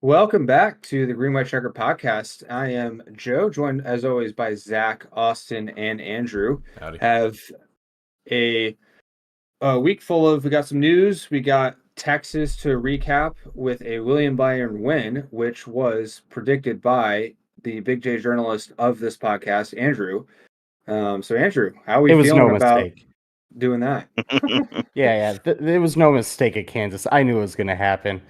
Welcome back to the Green White Checker Podcast. I am Joe, joined as always by Zach, Austin, and Andrew. Howdy. Have a week full of, we got some news. We got Texas to recap with a William Byron win, which was predicted by the Big J journalist of this podcast, Andrew. So Andrew, how are we feeling about doing that? Yeah. There was no mistake at Kansas. I knew it was going to happen.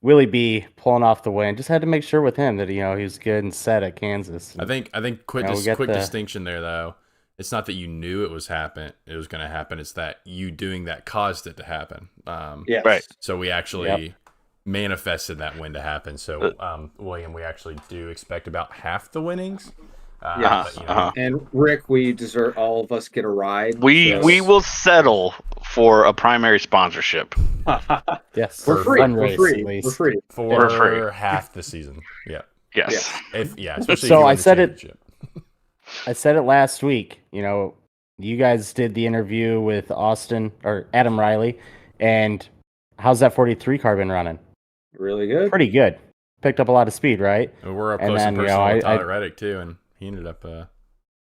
Willie B pulling off the win. Just had to make sure with him that he was good and set at Kansas. I think quick distinction there though. It's not that you knew it was going to happen. It's that you doing that caused it to happen. Yes. Right. So we actually manifested that win to happen. So William, we actually do expect about half the winnings. And Rick, we deserve, all of us get a ride. We will settle for a primary sponsorship. Yes, for free. For half the season. Yeah. Yes. Especially so if you I said it. I said it last week. You guys did the interview with Austin or Adam Riley, and how's that 43 car been running? Really good. Pretty good. Picked up a lot of speed, right? We're up close and personal with Tyler Reddick too, and he ended up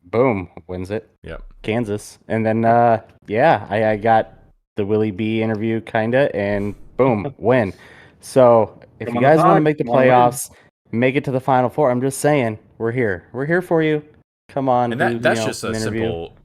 boom, wins it. Yep. Kansas. And then I got the Willie B interview kinda, and boom, win. So if you guys want to make the playoffs, make it to the Final Four, I'm just saying, we're here. We're here for you. Come on. And that's just a simple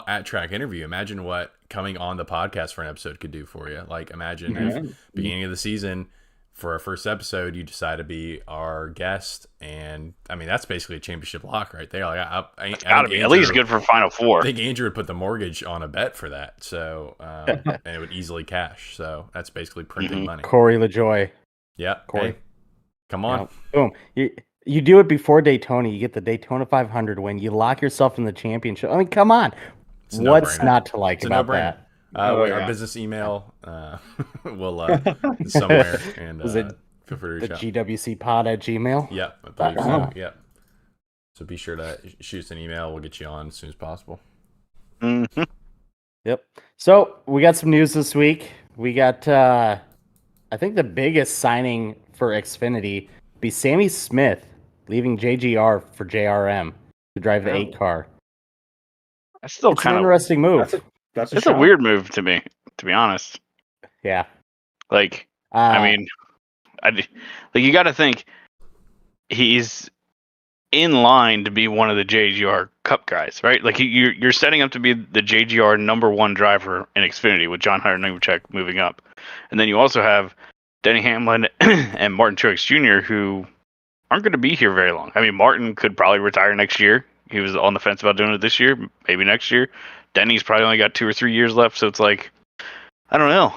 at-track interview. Imagine what coming on the podcast for an episode could do for you. Like, imagine if beginning of the season, for our first episode, you decide to be our guest, and I mean that's basically a championship lock right there. Like, it's got to be at least good for Final Four. I think Andrew would put the mortgage on a bet for that, so and it would easily cash. So that's basically printing money. Corey LaJoy. Yeah, Corey, hey, come on, boom. You do it before Daytona. You get the Daytona 500 win. You lock yourself in the championship. I mean, come on. What's not to like about that? Our business email will somewhere, and feel free to reach out. GWC Pod at Gmail. Yeah, I believe so. Yeah. So be sure to shoot us an email. We'll get you on as soon as possible. Mm-hmm. Yep. So we got some news this week. We got, I think the biggest signing for Xfinity be Sammy Smith leaving JGR for JRM to drive the 8 car. That's still kind of an interesting move. It's a weird move to me, to be honest. Yeah. Like, I mean, you got to think he's in line to be one of the JGR Cup guys, right? Like, you're setting up to be the JGR #1 driver in Xfinity with John Hunter Nemechek moving up. And then you also have Denny Hamlin and Martin Truex Jr., who aren't going to be here very long. I mean, Martin could probably retire next year. He was on the fence about doing it this year, maybe next year. Denny's probably only got 2 or 3 years left, so it's like, I don't know.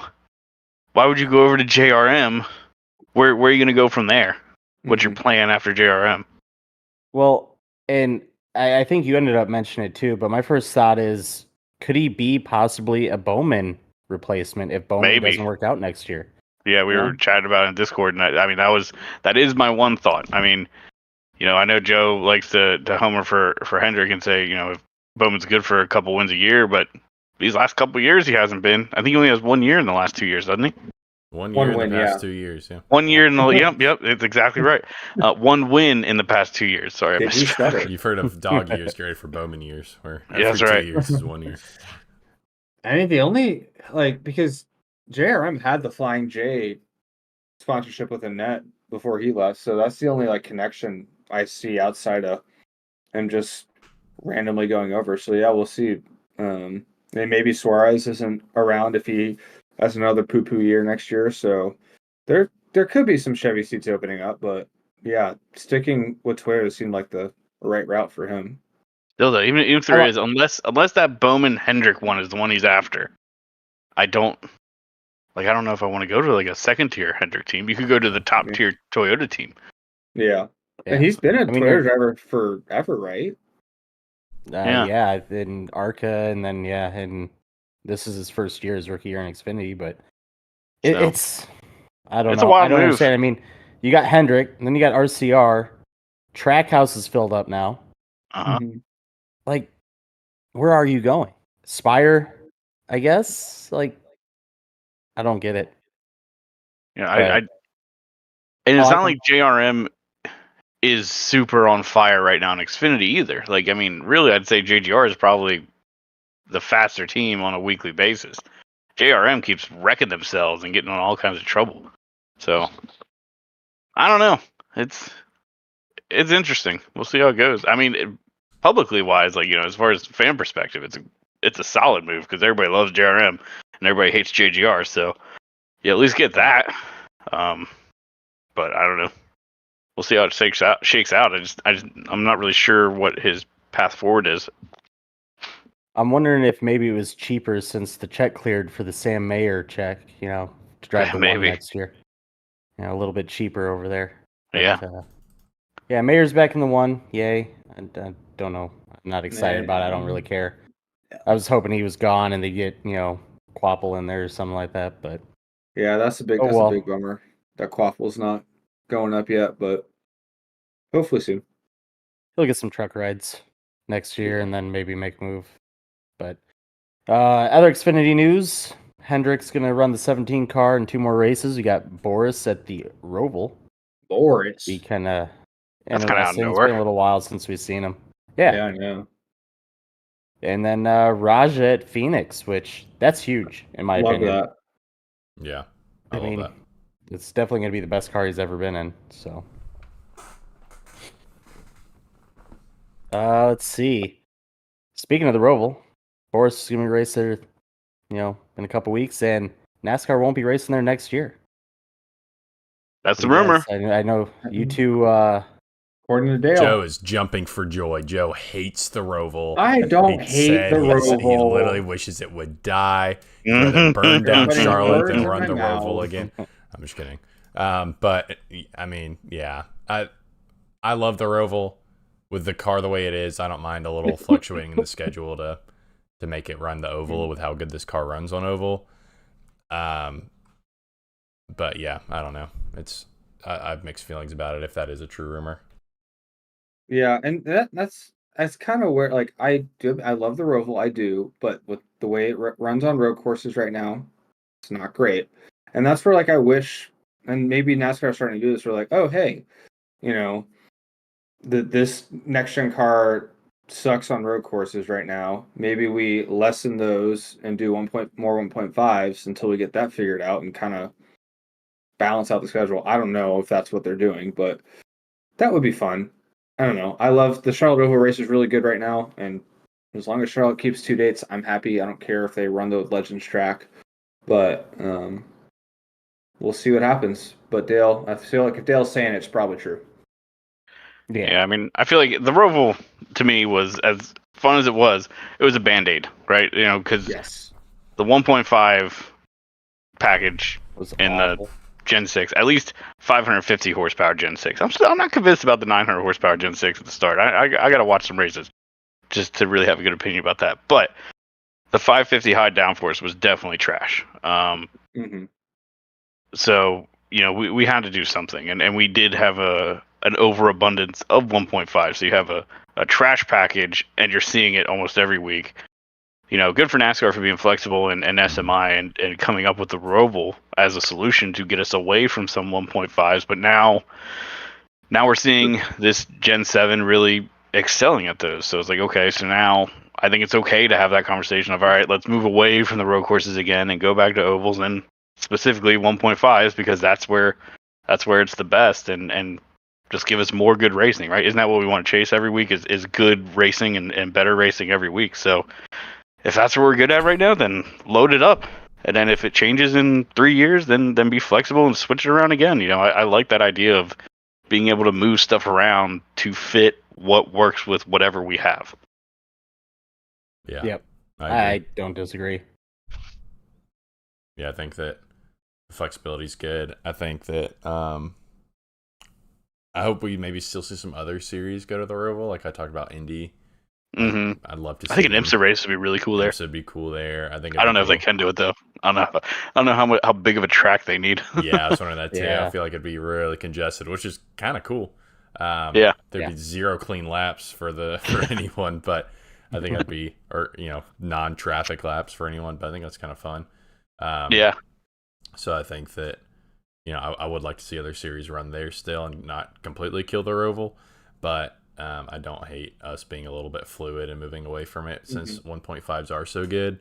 Why would you go over to JRM? Where are you going to go from there? What's your plan after JRM? Well, and I think you ended up mentioning it too, but my first thought is, could he be possibly a Bowman replacement if Bowman doesn't work out next year? Yeah, we were chatting about it in Discord, and I mean, that is my one thought. I mean, I know Joe likes to homer for Hendrick and say, if Bowman's good for a couple wins a year, but these last couple years he hasn't been. I think he only has 1 year in the last 2 years, doesn't he? 1 year in the past 2 years, yeah. 1 year in the yep, it's exactly right. 1 win in the past 2 years. Sorry, I missed that. You've heard of dog years, get ready for Bowman years, where that's right. 2 years is 1 year. I mean, the only because JRM had the Flying J sponsorship with Annette before he left, so that's the only connection I see outside of him just randomly going over. So yeah, we'll see. And maybe Suarez isn't around if he has another poo-poo year next year. So there could be some Chevy seats opening up, but yeah, sticking with Toyota seemed like the right route for him. Still though, even if there is, unless that Bowman Hendrick one is the one he's after, I don't know if I want to go to a second tier Hendrick team. You could go to the top tier Toyota team. Yeah. And he's been a Toyota driver forever, right? In ARCA, and then and this is his first year as rookie year in Xfinity, but it's I don't know. I don't understand. I mean, you got Hendrick, and then you got RCR. Trackhouse is filled up now. Like, where are you going? Spire, I guess. I don't get it. Yeah, And it's not like JRM is super on fire right now in Xfinity either. Like, I mean, really, I'd say JGR is probably the faster team on a weekly basis. JRM keeps wrecking themselves and getting in all kinds of trouble. So, I don't know. It's interesting. We'll see how it goes. I mean, publicly wise, like, as far as fan perspective, it's a solid move because everybody loves JRM and everybody hates JGR. So, you at least get that. But I don't know. We'll see how it shakes out. I'm not really sure what his path forward is. I'm wondering if maybe it was cheaper since the check cleared for the Sam Mayer check, to drive the one next year. A little bit cheaper over there. But, yeah, Mayer's back in the one. Yay. I don't know. I'm not excited about it. I don't really care. I was hoping he was gone and they get, Quapple in there or something like that. But yeah, that's a big bummer that Quapple's not going up yet, but hopefully soon. He'll get some truck rides next year and then maybe make a move. But other Xfinity news, Hendrick's going to run the 17 car in 2 more races. We got Boris at the Roval. Boris. He kind of interesting. It's been a little while since we've seen him. Yeah, I know. And then Raja at Phoenix, which that's huge in my opinion. Love that. Yeah, I love that. It's definitely going to be the best car he's ever been in. So, let's see. Speaking of the Roval, Boris is going to race there, in a couple weeks, and NASCAR won't be racing there next year. That's the rumor. I know you two. According to Dale, Joe is jumping for joy. Joe hates the Roval. I don't hate the Roval. He literally wishes it would die. Burn down Charlotte and run the Roval again. I'm just kidding. But I mean, yeah, I love the Roval with the car the way it is. I don't mind a little fluctuating in the schedule to make it run the oval with how good this car runs on oval. But yeah, I don't know. I have mixed feelings about it if that is a true rumor. Yeah, and that's kind of where I love the Roval, I do, but with the way it runs on road courses right now, it's not great. And that's where I wish, and maybe NASCAR is starting to do this. We're like, oh hey, this next gen car sucks on road courses right now. Maybe we lessen those and do more 1.5s until we get that figured out and kind of balance out the schedule. I don't know if that's what they're doing, but that would be fun. I don't know. I love the Charlotte Roval race is really good right now, and as long as Charlotte keeps 2 dates, I'm happy. I don't care if they run the Legends track, but we'll see what happens. But Dale, I feel like if Dale's saying it's probably true. Yeah, I mean, I feel like the Roval to me was as fun as it was a Band-Aid, right? Because the 1.5 package was in the Gen 6, at least 550 horsepower Gen 6. I'm not convinced about the 900 horsepower Gen 6 at the start. I got to watch some races just to really have a good opinion about that. But the 550 high downforce was definitely trash. So, we had to do something. And we did have an overabundance of 1.5. So you have a trash package and you're seeing it almost every week. Good for NASCAR for being flexible and SMI and coming up with the Roval as a solution to get us away from some 1.5s. But now we're seeing this Gen 7 really excelling at those. So it's like, okay, so now I think it's okay to have that conversation of, all right, let's move away from the road courses again and go back to ovals and specifically 1.5s because that's where it's the best and just give us more good racing, right? Isn't that what we want to chase every week is good racing and better racing every week? So if that's what we're good at right now, then load it up. And then if it changes in 3 years, then be flexible and switch it around again. I like that idea of being able to move stuff around to fit what works with whatever we have. Yeah. Yep. I don't disagree. Yeah, I think that flexibility is good. I think that I hope we maybe still see some other series go to the Roval. Like I talked about Indy. Mm-hmm. I'd love to see. I think an IMSA race would be really cool there. IMSA would be cool there. I don't know if they can do it though. I don't know how big of a track they need. Yeah, I was wondering that too. Yeah. I feel like it'd be really congested, which is kind of cool. There'd be 0 clean laps for anyone, but I think that'd be non-traffic laps for anyone. But I think that's kind of fun. Yeah. So I think that I would like to see other series run there still and not completely kill the Roval, but I don't hate us being a little bit fluid and moving away from it since 1.5s are so good.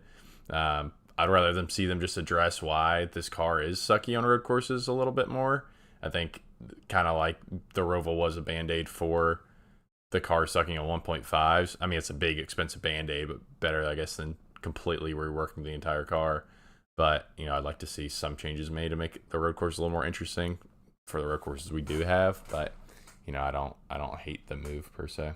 I'd rather see them just address why this car is sucky on road courses a little bit more. I think kind of like the Roval was a Band-Aid for the car sucking on 1.5s. I mean, it's a big, expensive Band-Aid, but better, I guess, than completely reworking the entire car. But, I'd like to see some changes made to make the road course a little more interesting for the road courses we do have. But, I don't hate the move per se.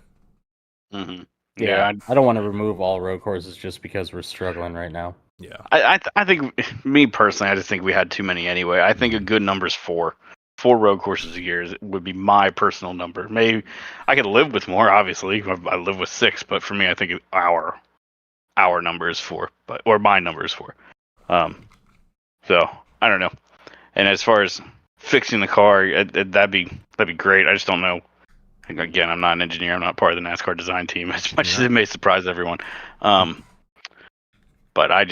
Mm-hmm. Yeah, I don't want to remove all road courses just because we're struggling right now. Yeah, I think, me personally, I just think we had too many anyway. I think a good number is 4. 4 road courses a year would be my personal number. Maybe I could live with more. Obviously, I live with 6, but for me, I think our number is 4, or my number is 4. So I don't know. And as far as fixing the car, that'd be great. I just don't know. Again, I'm not an engineer. I'm not part of the NASCAR design team, as much as it may surprise everyone. But I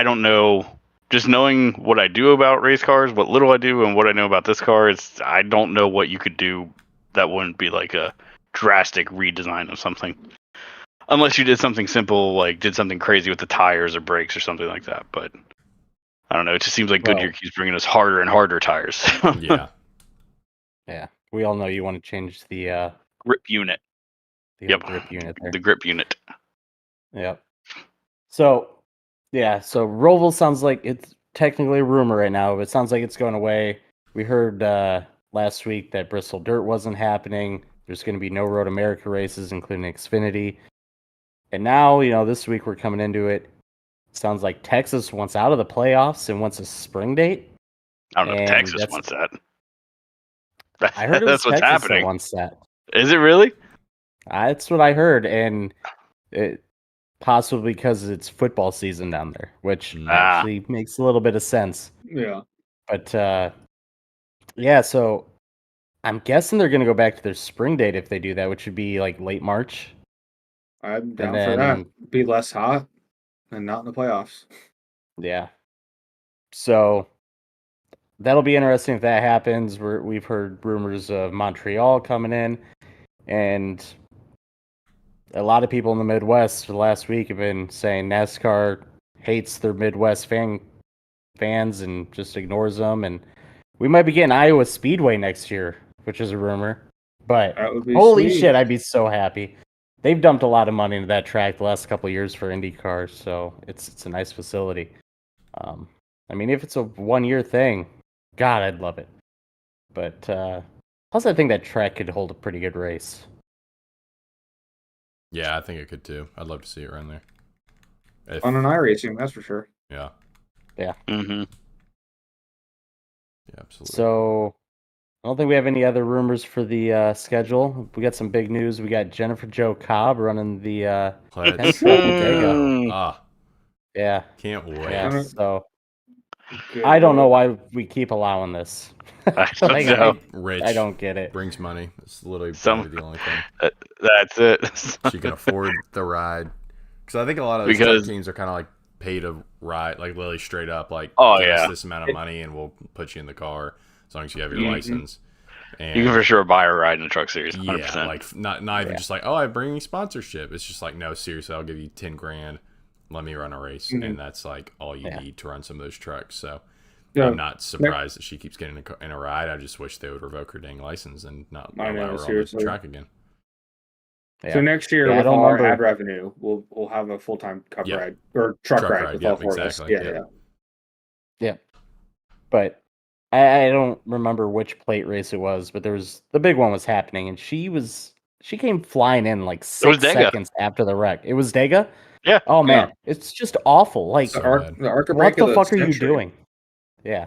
don't know. Just knowing what I do about race cars, what little I do, and what I know about this car, I don't know what you could do that wouldn't be like a drastic redesign of something. Unless you did something simple, like did something crazy with the tires or brakes or something like that. But I don't know. It just seems like Goodyear keeps bringing us harder and harder tires. Yeah. Yeah. We all know you want to change the grip unit. Grip unit there. The grip unit. Yep. So Roval sounds like it's technically a rumor right now, but it sounds like it's going away. We heard last week that Bristol Dirt wasn't happening. There's going to be no Road America races, including Xfinity. And now, this week we're coming into it. Sounds like Texas wants out of the playoffs and wants a spring date. I don't know if Texas wants that. I heard that's what's Texas happening. That wants that. Is it really? That's what I heard, and possibly because it's football season down there, which actually makes a little bit of sense. Yeah. But so I'm guessing they're going to go back to their spring date if they do that, which would be like late March. I'm down for that. Be less hot and not in the playoffs. Yeah. So that'll be interesting if that happens. We've heard rumors of Montreal coming in, and a lot of people in the Midwest last week have been saying NASCAR hates their Midwest fans and just ignores them. And we might be getting Iowa Speedway next year, which is a rumor. But holy shit, I'd be so happy. They've dumped a lot of money into that track the last couple of years for IndyCar, so it's a nice facility. I mean, if it's a 1-year thing, God, I'd love it. But plus, I think that track could hold a pretty good race. Yeah, I think it could too. I'd love to see it run there. On an iRacing, that's for sure. Yeah. Yeah. Mm-hmm. Yeah, absolutely. So I don't think we have any other rumors for the schedule. We got some big news. We got Jennifer Jo Cobb running the Yeah. Can't wait. Yeah, so I don't know why we keep allowing this. I don't know. Rich. I don't get it. Brings money. It's literally the only thing. That's it. She can afford the ride. Because I think a lot of those teams are kind of like pay to ride, like literally straight up, like give us this amount of money and we'll put you in the car as long as you have your license. And you can for sure buy a ride in the Truck Series. 100%. Yeah, like not even just like, oh, I bring you sponsorship. It's just like, no, seriously, I'll give you $10,000. Let me run a race, and that's like all you need to run some of those trucks. So I'm not surprised that she keeps getting in a ride. I just wish they would revoke her dang license and not allow her on the track again. Yeah. So next year, with all our ad revenue, we'll have a full-time cup ride or truck ride with all 4 of us. Yeah. But I don't remember which plate race it was, but the big one was happening, and she came flying in like 6 seconds after the wreck. It was Dega? Yeah. Oh man, it's just awful. Like, the what the fuck are you doing? Yeah.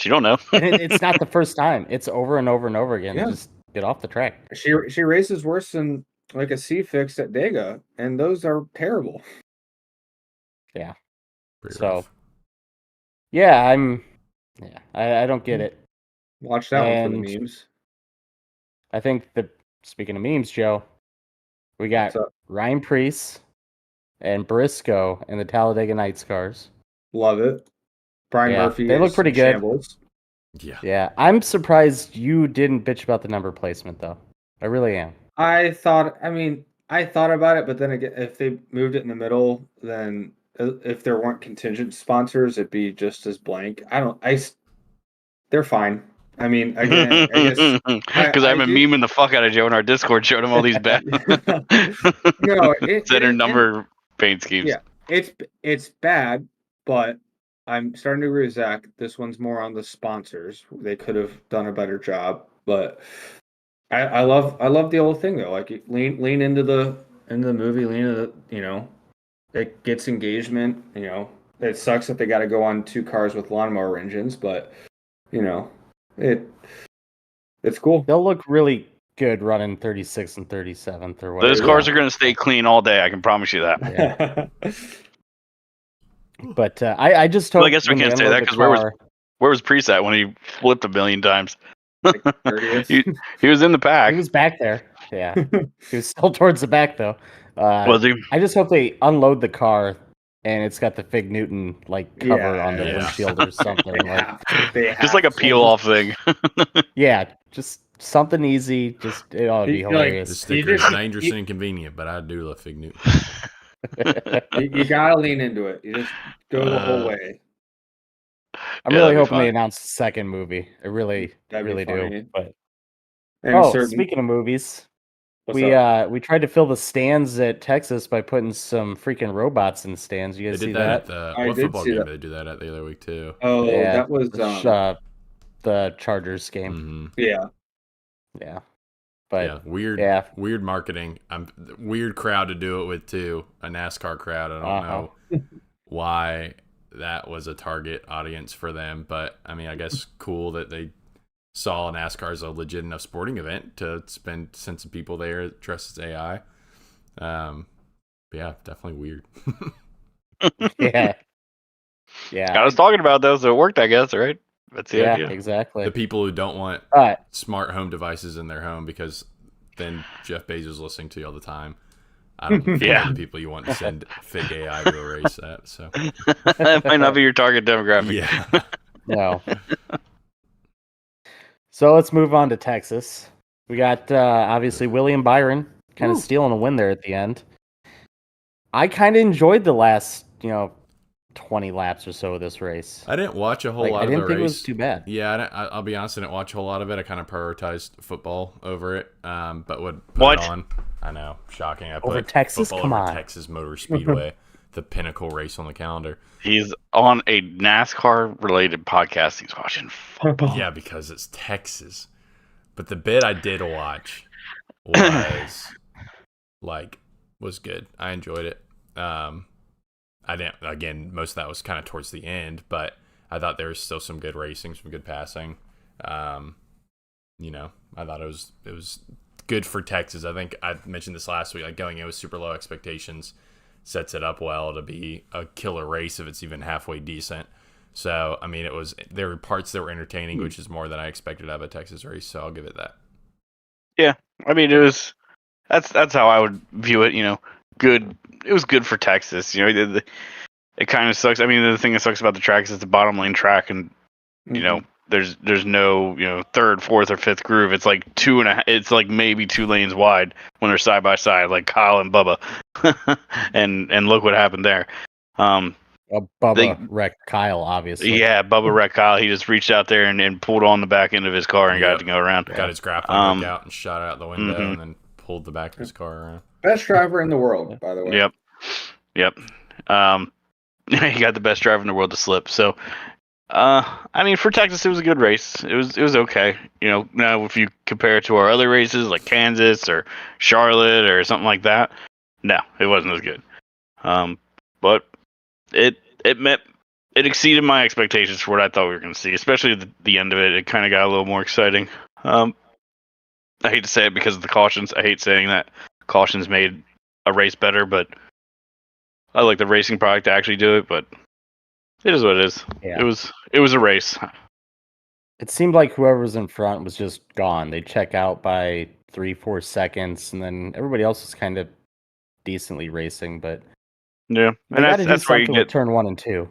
You don't know. And it's not the first time. It's over and over and over again. Yeah. Just get off the track. She races worse than like a C-Fix at Dega, and those are terrible. Yeah. Pretty rough. Yeah, I don't get it. Watch that one for the memes. I think speaking of memes, Joe, we got Ryan Preece and Briscoe and the Talladega Nights cars. Love it. Brian Murphy. They look pretty good. Yeah. I'm surprised you didn't bitch about the number placement, though. I really am. I thought about it, but then again, if they moved it in the middle, then if there weren't contingent sponsors, it'd be just as blank. They're fine. I mean, again, I guess because I've been memeing the fuck out of Joe in our Discord, showing him all these bad no center number paint schemes. Yeah, it's bad, but I'm starting to agree with Zach. This one's more on the sponsors. They could have done a better job, but I love the old thing though. Like lean into the movie, lean into the, it gets engagement. It sucks that they got to go on 2 cars with lawnmower engines, but it's cool. They'll look really good running 36th and 37th or whatever. Those cars are going to stay clean all day. I can promise you that. Yeah. But I just hope. Well, I guess we can't say that because where was Preset when he flipped 1 million times? He was in the pack. He was back there. Yeah, he was still towards the back though. Was he? I just hope they unload the car and it's got the Fig Newton cover on the windshield or something. Just like a peel off thing. Yeah, just something easy. Just it ought to be hilarious. The sticker is dangerous and inconvenient, but I do love Fig Newton. You gotta lean into it. You just go the whole way. I'm really hoping they announce the second movie. I really do. But speaking of movies, we tried to fill the stands at Texas by putting some freaking robots in the stands. You guys see that? What football game did they do that at the other week too? Oh, yeah, that was the Chargers game. Mm-hmm. Yeah. But weird marketing. Weird crowd to do it with too. A NASCAR crowd. I don't know why that was a target audience for them, but I mean, I guess cool that they saw NASCAR as a legit enough sporting event to send some people there dressed as AI. But yeah, definitely weird. Yeah. I was talking about those, so it worked, I guess, right? That's the idea. Exactly. The people who don't want smart home devices in their home because then Jeff Bezos is listening to you all the time. I don't think the people you want to send fake AI to erase that. So that might not be your target demographic. Yeah. No. So let's move on to Texas. We got obviously William Byron kind of stealing a win there at the end. I kind of enjoyed the last 20 laps or so of this race. I didn't watch a whole lot of the race. I didn't think it was too bad. Yeah, I'll be honest, I didn't watch a whole lot of it. I kind of prioritized football over it, but would put it on. I know, shocking. I put Texas? Come on. Texas Motor Speedway, the pinnacle race on the calendar. He's on a NASCAR-related podcast. He's watching football. Yeah, because it's Texas. But the bit I did watch was was good. I enjoyed it. I didn't. Again, most of that was kind of towards the end, but I thought there was still some good racing, some good passing. I thought it was good for Texas. I think I mentioned this last week. Going in with super low expectations sets it up well to be a killer race if it's even halfway decent. So I mean, there were parts that were entertaining, which is more than I expected out of a Texas race. So I'll give it that. Yeah, I mean, that's how I would view it. Good. It was good for Texas. It kind of sucks. I mean, the thing that sucks about the track is it's a bottom lane track, and there's no third, fourth, or fifth groove. It's like 2.5. It's like maybe 2 lanes wide when they're side by side, like Kyle and Bubba. and look what happened there. Bubba wrecked Kyle, obviously. Yeah, Bubba wrecked Kyle. He just reached out there and pulled on the back end of his car and got to go around. Got his grappling hook out and shot it out the window, and then pulled the back of his car around. Best driver in the world, by the way. Yep. He got the best driver in the world to slip. So, I mean, for Texas, it was a good race. It was okay. Now if you compare it to our other races like Kansas or Charlotte or something like that, no, it wasn't as good. But it exceeded my expectations for what I thought we were going to see, especially at the end of it. It kind of got a little more exciting. I hate to say it because of the cautions. I hate saying that cautions made a race better, but I like the racing product to actually do it, but it is what it is. Yeah. It was a race. It seemed like whoever was in front was just gone. They check out by 3-4 seconds, and then everybody else was kind of decently racing, but yeah, and that's where you get turn 1 and 2.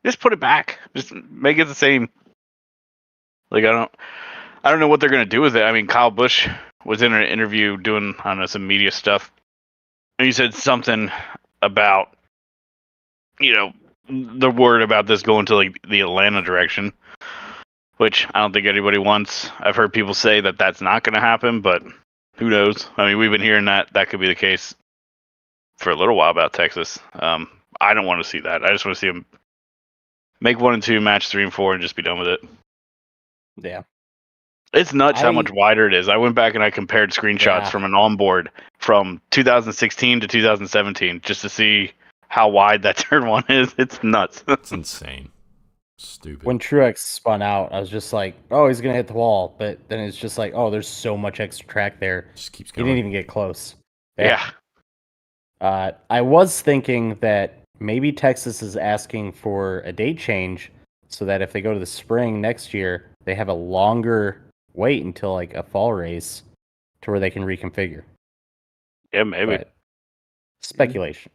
Just put it back. Just make it the same. Like I don't know what they're gonna do with it. I mean, Kyle Busch was in an interview doing some media stuff, and he said something about the word about this going to like the Atlanta direction, which I don't think anybody wants. I've heard people say that that's not going to happen, but who knows? I mean, we've been hearing that could be the case for a little while about Texas. I don't want to see that. I just want to see them make 1 and 2, match 3 and 4, and just be done with it. Yeah. It's nuts how much wider it is. I went back and I compared screenshots from an onboard from 2016 to 2017 just to see how wide that turn one is. It's nuts. It's insane. Stupid. When Truex spun out, I was just like, oh, he's going to hit the wall. But then it's just like, oh, there's so much extra track there. Just keeps going. He didn't even get close. Yeah. I was thinking that maybe Texas is asking for a date change so that if they go to the spring next year, they have a longer wait until like a fall race to where they can reconfigure. Yeah, maybe. But speculation.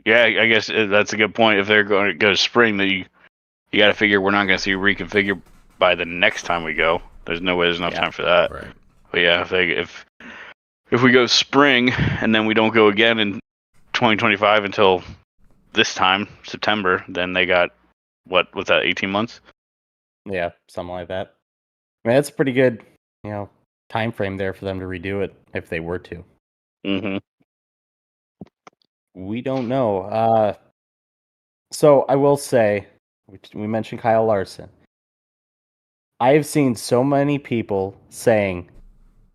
Yeah, I guess that's a good point. If they're going to go to spring, that you got to figure we're not going to see reconfigure by the next time we go. There's no way there's enough time for that. Right. But yeah, if we go spring and then we don't go again in 2025 until this time, September, then they got what's that, 18 months? Yeah, something like that. I mean, that's a pretty good, time frame there for them to redo it if they were to. Mm-hmm. We don't know. So I will say, we mentioned Kyle Larson. I have seen so many people saying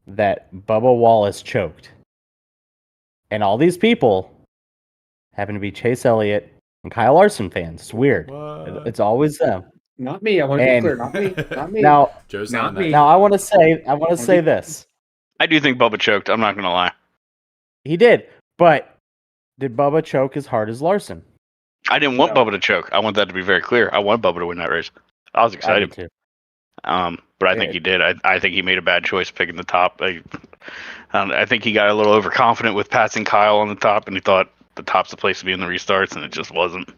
that Bubba Wallace choked. And all these people happen to be Chase Elliott and Kyle Larson fans. It's weird. What? It's always them. Not me. I want to be clear. Not me. Not me. Now, Joe's not not me. now I want to say this. I do think Bubba choked. I'm not going to lie. He did, but did Bubba choke as hard as Larson? I didn't want Bubba to choke. I want that to be very clear. I want Bubba to win that race. I was excited. I did too. But I think he did. I think he made a bad choice picking the top. I think he got a little overconfident with passing Kyle on the top, and he thought the top's the place to be in the restarts, and it just wasn't.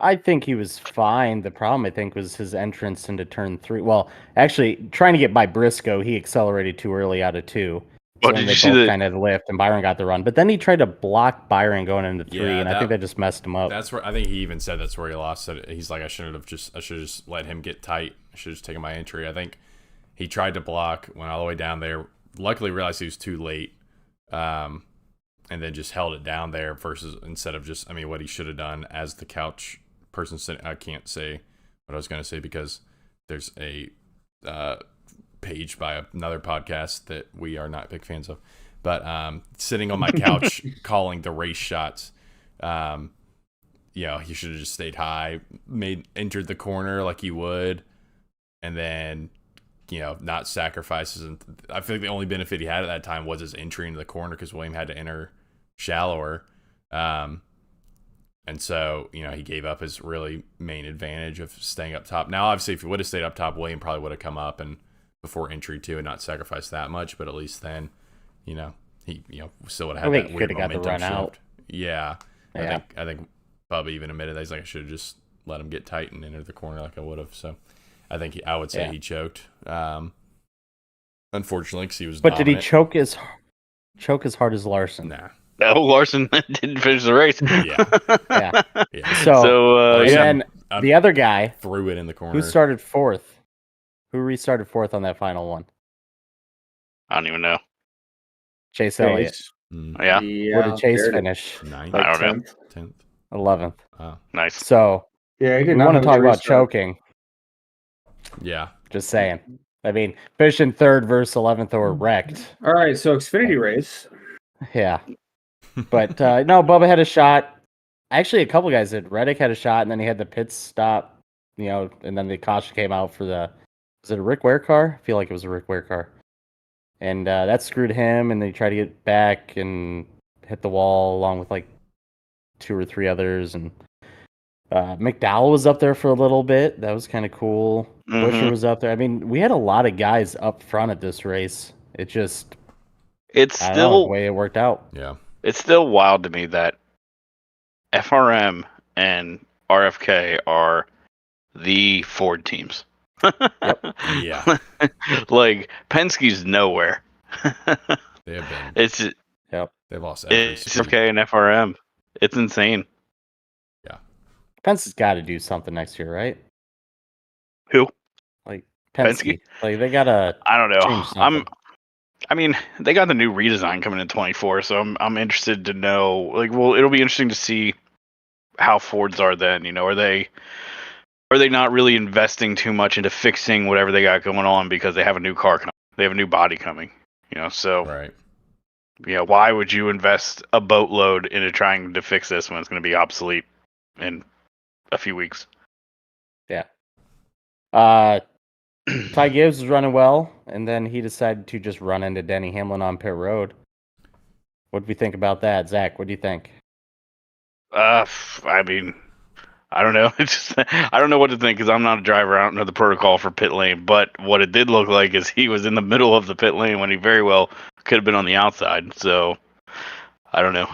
I think he was fine. The problem, I think, was his entrance into turn 3. Well, actually, trying to get by Briscoe, he accelerated too early out of 2. So did they you see both kind of lift, and Byron got the run. But then he tried to block Byron going into 3, Yeah, and I think that just messed him up. That's where I think he even said that's where he lost it. He's like, I should have just let him get tight. I should have just taken my entry. I think he tried to block, went all the way down there. Luckily, realized he was too late, and then just held it down there versus instead of just, what he should have done as the couch person sitting. I can't say what I was going to say because there's a page by another podcast that we are not big fans of, but sitting on my couch calling the race shots, he should have just stayed high, entered the corner like he would, and then not sacrifices. And I feel like the only benefit he had at that time was his entry into the corner because William had to enter shallower, and so he gave up his really main advantage of staying up top. Now obviously if he would have stayed up top, William probably would have come up and before entry too and not sacrifice that much, but at least then he still would have had that weird momentum shift. Yeah. I think Bubba even admitted that he's like, I should have just let him get tight and enter the corner like I would have. So I would say he choked. Unfortunately, because he was But dominant. did he choke as hard as Larson? Nah. No, Larson didn't finish the race. Yeah. Yeah. So and the other guy threw it in the corner. who started 4th. Who restarted 4th on that final one? I don't even know. Chase Elliott. Yeah. Where did Chase finish? 9th. I don't know. 10th. 11th. Oh. Nice. So Yeah, he did we not want to have talk a about restart. choking. Yeah. Just saying. Finishing 3rd versus 11th or wrecked. All right, so Xfinity race. Yeah. But no, Bubba had a shot. Actually, a couple guys did. Reddick had a shot, and then he had the pit stop, and then the caution came out for was it a Rick Ware car? I feel like it was a Rick Ware car. And that screwed him, and they tried to get back and hit the wall along with like 2 or 3 others. And McDowell was up there for a little bit. That was kind of cool. Mm-hmm. Busher was up there. We had a lot of guys up front at this race. It's still the way it worked out. Yeah. It's still wild to me that FRM and RFK are the Ford teams. Yep. Yeah. Like Penske's nowhere. They have been. It's Yep. They've lost every it's okay in FRM. It's insane. Yeah. Pence has got to do something next year, right? Who? Like Penske? Like they gotta. I don't know. Change something. I mean, they got the new redesign coming in 24, so I'm interested to know. Like, well, it'll be interesting to see how Fords are then. You know, are they not really investing too much into fixing whatever they got going on because they have a new car coming, they have a new body coming. You know, so right. Yeah, why would you invest a boatload into trying to fix this when it's going to be obsolete in a few weeks? Yeah. Ty Gibbs was running well, and then he decided to just run into Denny Hamlin on pit road. What do we think about that, Zach? What do you think? I mean, I don't know. It's just, I don't know what to think because I'm not a driver. I don't know the protocol for pit lane. But what it did look like is he was in the middle of the pit lane when he very well could have been on the outside. So I don't know.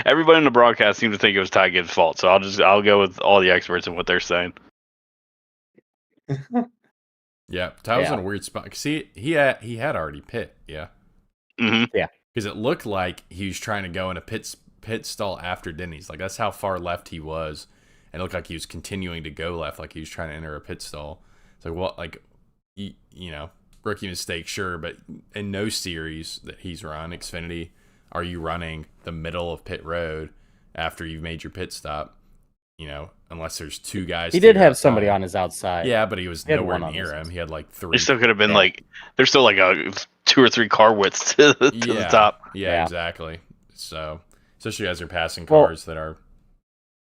Everybody in the broadcast seemed to think it was Ty Gibbs' fault. So I'll go with all the experts and what they're saying. Yeah, Ty was in a weird spot. See, he had already pit. Yeah. Mm-hmm. Yeah. Because it looked like he was trying to go in a pit stall after Denny's. Like, that's how far left he was. And it looked like he was continuing to go left, like he was trying to enter a pit stall. It's like, what, like, you know, rookie mistake, sure. But in no series that he's run, Xfinity, are you running the middle of pit road after you've made your pit stop? You know, unless there's two guys. He did have somebody on his outside. Yeah, but he was nowhere near him. He had like three. He still could have been like, there's still like a 2 or 3 car widths to the top. Yeah, exactly. So, especially as they're passing cars that are,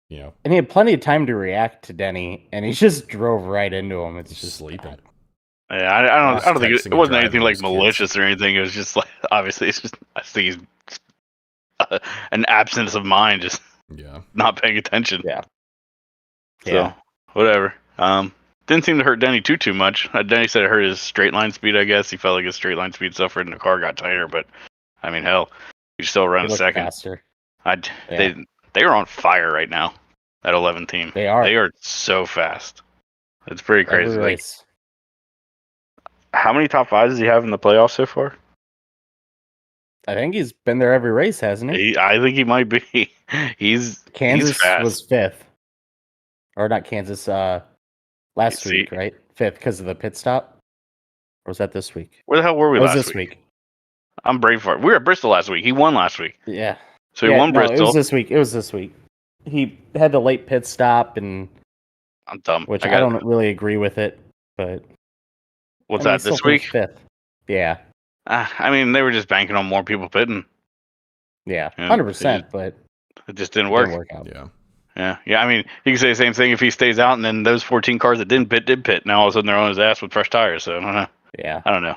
you know. And he had plenty of time to react to Denny, and he just drove right into him. It's just sleeping. Yeah, I don't think it wasn't anything like malicious or anything. It was just like, obviously, it's just, I think he's an absence of mind, just not paying attention. Yeah. So, whatever. Didn't seem to hurt Denny too much. Denny said it hurt his straight line speed, I guess. He felt like his straight line speed suffered and the car got tighter, but I mean, hell, he still ran a second. Faster. They are on fire right now, that 11 team. They are. They are so fast. It's pretty crazy. Like, how many top 5s does he have in the playoffs so far? I think he's been there every race, hasn't he? I think he might be. Kansas he's fast. was 5th. Or not Kansas, last week, right? 5th because of the pit stop? Or was that this week? Where the hell were we last week? This week. I'm brave for it. We were at Bristol last week. He won last week. Yeah. So he won Bristol. It was this week. He had the late pit stop, and I'm dumb. Which I don't really agree with it, but what's that, this week? 5th. Yeah. I mean, they were just banking on more people pitting. Yeah, 100%, but it just didn't work. Out. Yeah. I mean, you can say the same thing if he stays out, and then those 14 cars that didn't pit did pit. Now all of a sudden they're on his ass with fresh tires. So I don't know. Yeah, I don't know.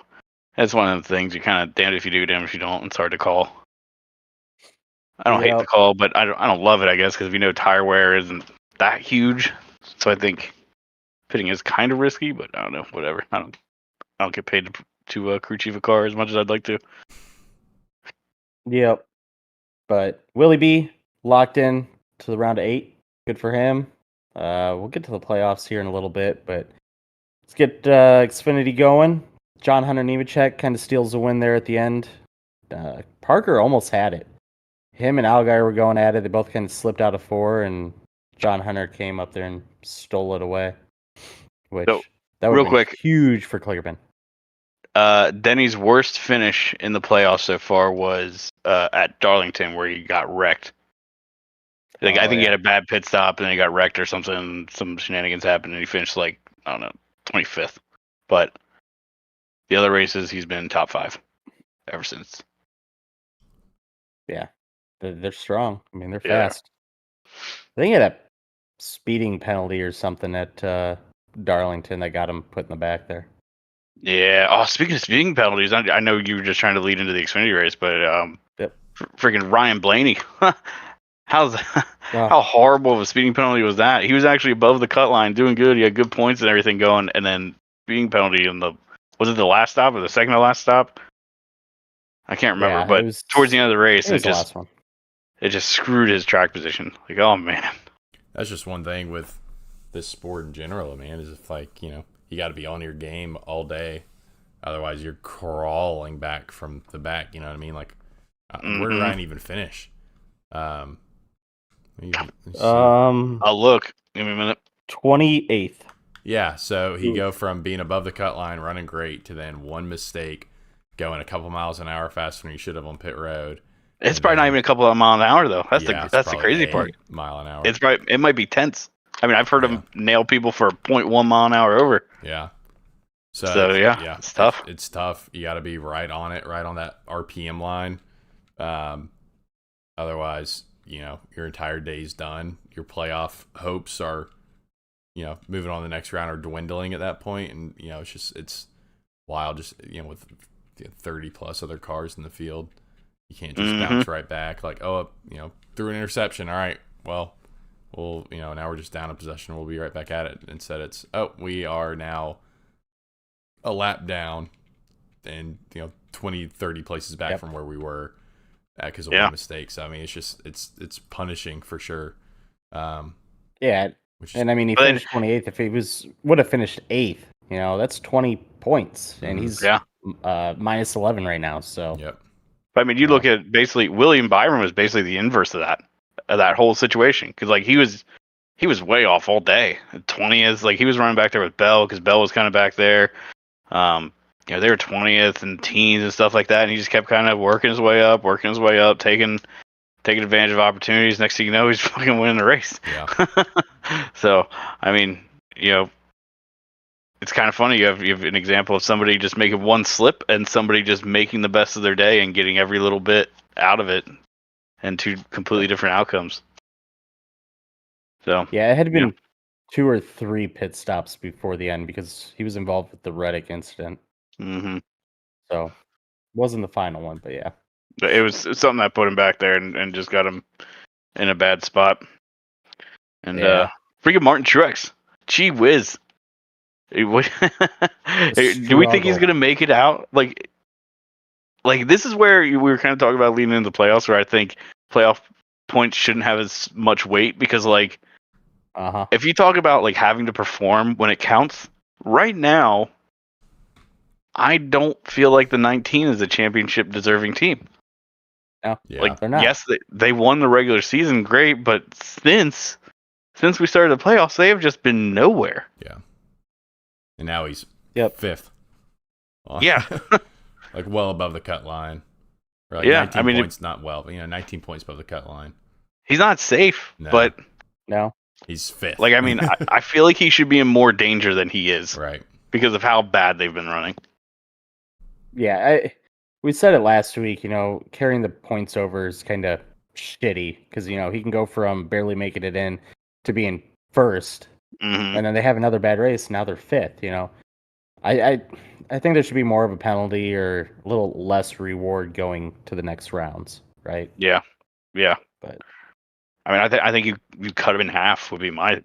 That's one of the things you kind of damned if you do, damned if you don't. It's hard to call. I don't hate the call, but I don't love it. I guess because we know tire wear isn't that huge, so I think pitting is kind of risky. But I don't know. Whatever. I don't get paid to crew chief a car as much as I'd like to. Yep. But Willie B locked in to the round of 8. Good for him. We'll get to the playoffs here in a little bit, but let's get Xfinity going. John Hunter Nemechek kind of steals the win there at the end. Parker almost had it. Him and Allgaier were going at it. They both kind of slipped out of 4, and John Hunter came up there and stole it away. Which that would be huge for Clearman. Denny's worst finish in the playoffs so far was at Darlington, where he got wrecked. Like I think he had a bad pit stop, and then he got wrecked or something. Some shenanigans happened, and he finished 25th. But the other races, he's been top 5 ever since. Yeah, they're strong. I mean, they're fast. I think he had a speeding penalty or something at Darlington that got him put in the back there. Yeah. Oh, speaking of speeding penalties, I know you were just trying to lead into the Xfinity race, but freaking Ryan Blaney. How horrible of a speeding penalty was that? He was actually above the cut line, doing good. He had good points and everything going, and then speeding penalty in was it the last stop or the second to last stop? I can't remember, but towards the end of the race, it just screwed his track position. Like, oh man. That's just one thing with this sport in general, man. Is if he you got to be on your game all day. Otherwise, you're crawling back from the back. You know what I mean? Like, where did Ryan even finish? I'll look. Give me a minute. 28th. Yeah, so he go from being above the cut line, running great, to then one mistake, going a couple miles an hour faster than you should have on pit road. It's probably not even a couple of miles an hour though. That's the crazy part. Mile an hour. It might be tenths. I mean, I've heard him nail people for 0.1 mile an hour over. Yeah. So it's tough. It's tough. You got to be right on it, right on that RPM line. Otherwise, your entire day's done. Your playoff hopes are, moving on to the next round are dwindling at that point, and it's wild. Just with 30 plus other cars in the field, you can't just bounce right back. Like, threw an interception. All right, well, now we're just down a possession. We'll be right back at it. Instead, it's we are now a lap down, and 20, 30 places back from where we were because of one mistake. So I mean, it's punishing for sure. And I mean, he finished 28th. If he would have finished 8th, that's 20 points, and he's minus 11 right now. So I mean, you look at basically William Byron was basically the inverse of that whole situation, because like he was way off all day. 20th, like he was running back there with Bell because Bell was kind of back there. They were 20th and teens and stuff like that, and he just kept kind of working his way up, taking advantage of opportunities. Next thing you know, he's fucking winning the race. Yeah. So, I mean, it's kind of funny. You have an example of somebody just making one slip and somebody just making the best of their day and getting every little bit out of it, and two completely different outcomes. So it had been 2 or 3 pit stops before the end because he was involved with the Reddick incident. Mm-hmm. So, wasn't the final one, but yeah. But it was something that put him back there and just got him in a bad spot. And freaking Martin Truex, gee whiz! Do we think he's gonna make it out? Like this is where we were kind of talking about leading into the playoffs, where I think playoff points shouldn't have as much weight because, like, if you talk about like having to perform when it counts, right now, I don't feel like the 19 is a championship deserving team. No, like they're not. Yes, they won the regular season, great, but since we started the playoffs, they have just been nowhere. Yeah, and now he's 5th. Yeah, like well above the cut line. Or like 19 points, not well, but 19 points above the cut line. He's not safe, but he's 5th. Like, I mean, I feel like he should be in more danger than he is, right? Because of how bad they've been running. Yeah, we said it last week, carrying the points over is kind of shitty because, he can go from barely making it in to being first, and then they have another bad race, and now they're 5th, I think there should be more of a penalty or a little less reward going to the next rounds, right? Yeah. But I mean, I think you cut him in half would be my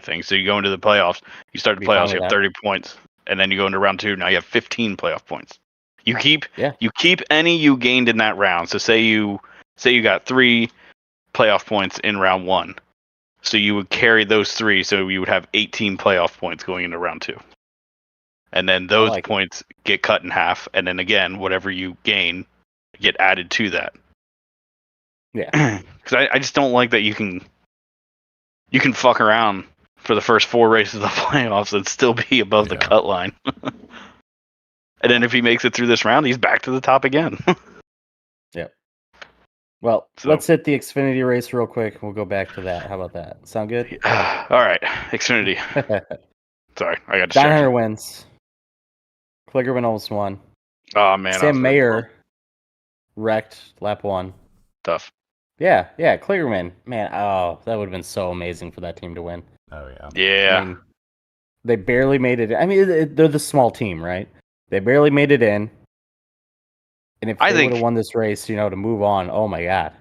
thing. So you go into the playoffs, you start the playoffs, you have 30 points, and then you go into round 2, now you have 15 playoff points. You keep any you gained in that round. So say you got 3 playoff points in round 1. So you would carry those 3, so you would have 18 playoff points going into round 2. And then those points get cut in half, and then again, whatever you gain get added to that. Yeah. Because I just don't like that you can fuck around for the first 4 races of the playoffs and still be above the cut line. And then if he makes it through this round, he's back to the top again. Yep. Well, let's hit the Xfinity race real quick. We'll go back to that. How about that? Sound good? All right. Xfinity. Sorry, I got distracted. John Hunter wins. Kligerman almost won. Oh, man. Sam Mayer wrecked lap 1. Tough. Yeah, Kligerman. Man, that would have been so amazing for that team to win. Oh, yeah. Yeah. I mean, they barely made it. I mean, they're the small team, right? They barely made it in. And if they would have won this race, to move on, oh my God.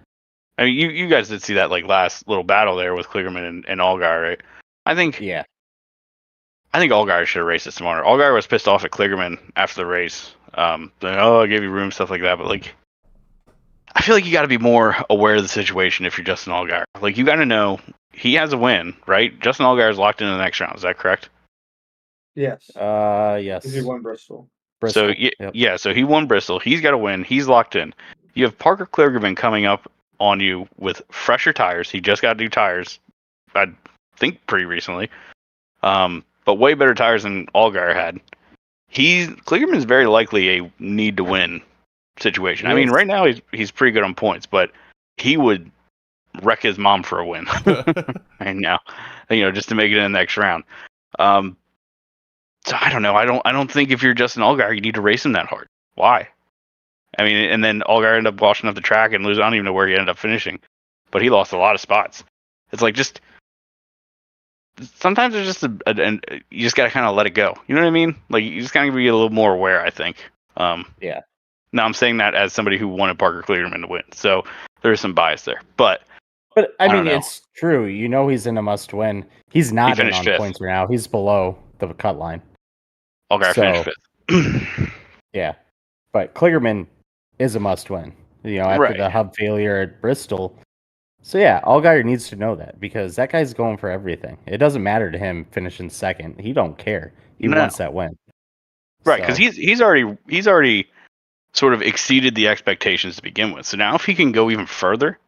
I mean, you guys did see that like last little battle there with Kligerman and Allgaier, right? I think Allgaier should have raced it smarter. Allgaier was pissed off at Kligerman after the race. I gave you room, stuff like that. But like, I feel like you got to be more aware of the situation if you're Justin Allgaier. Like, you got to know he has a win, right? Justin Allgaier is locked into the next round. Is that correct? Yes. Yes. He won Bristol. Bristol. So yeah, so he won Bristol. He's got to win. He's locked in. You have Parker Kligerman coming up on you with fresher tires. He just got new tires, I think, pretty recently. But way better tires than Allgaier had. Kligerman's very likely a need to win situation. I mean, right now he's pretty good on points, but he would wreck his mom for a win right now, just to make it in the next round. So I don't know. I don't think if you're Justin Allgaier, you need to race him that hard. Why? I mean, and then Allgaier ended up washing up the track and lose. I don't even know where he ended up finishing, but he lost a lot of spots. It's like sometimes it's just you just gotta kind of let it go. You know what I mean? Like you just kind of be a little more aware. I think. Yeah. Now I'm saying that as somebody who wanted Parker Kligerman to win, so there's some bias there. But I mean, it's true. He's in a must-win. He's not in on points right now. He's below the cut line. Allgaier finished fifth. Yeah, but Kligerman is a must-win. After the hub failure at Bristol. So yeah, Allgaier needs to know that because that guy's going for everything. It doesn't matter to him finishing second. He don't care. He wants that win. Right, because he's already sort of exceeded the expectations to begin with. So now if he can go even further,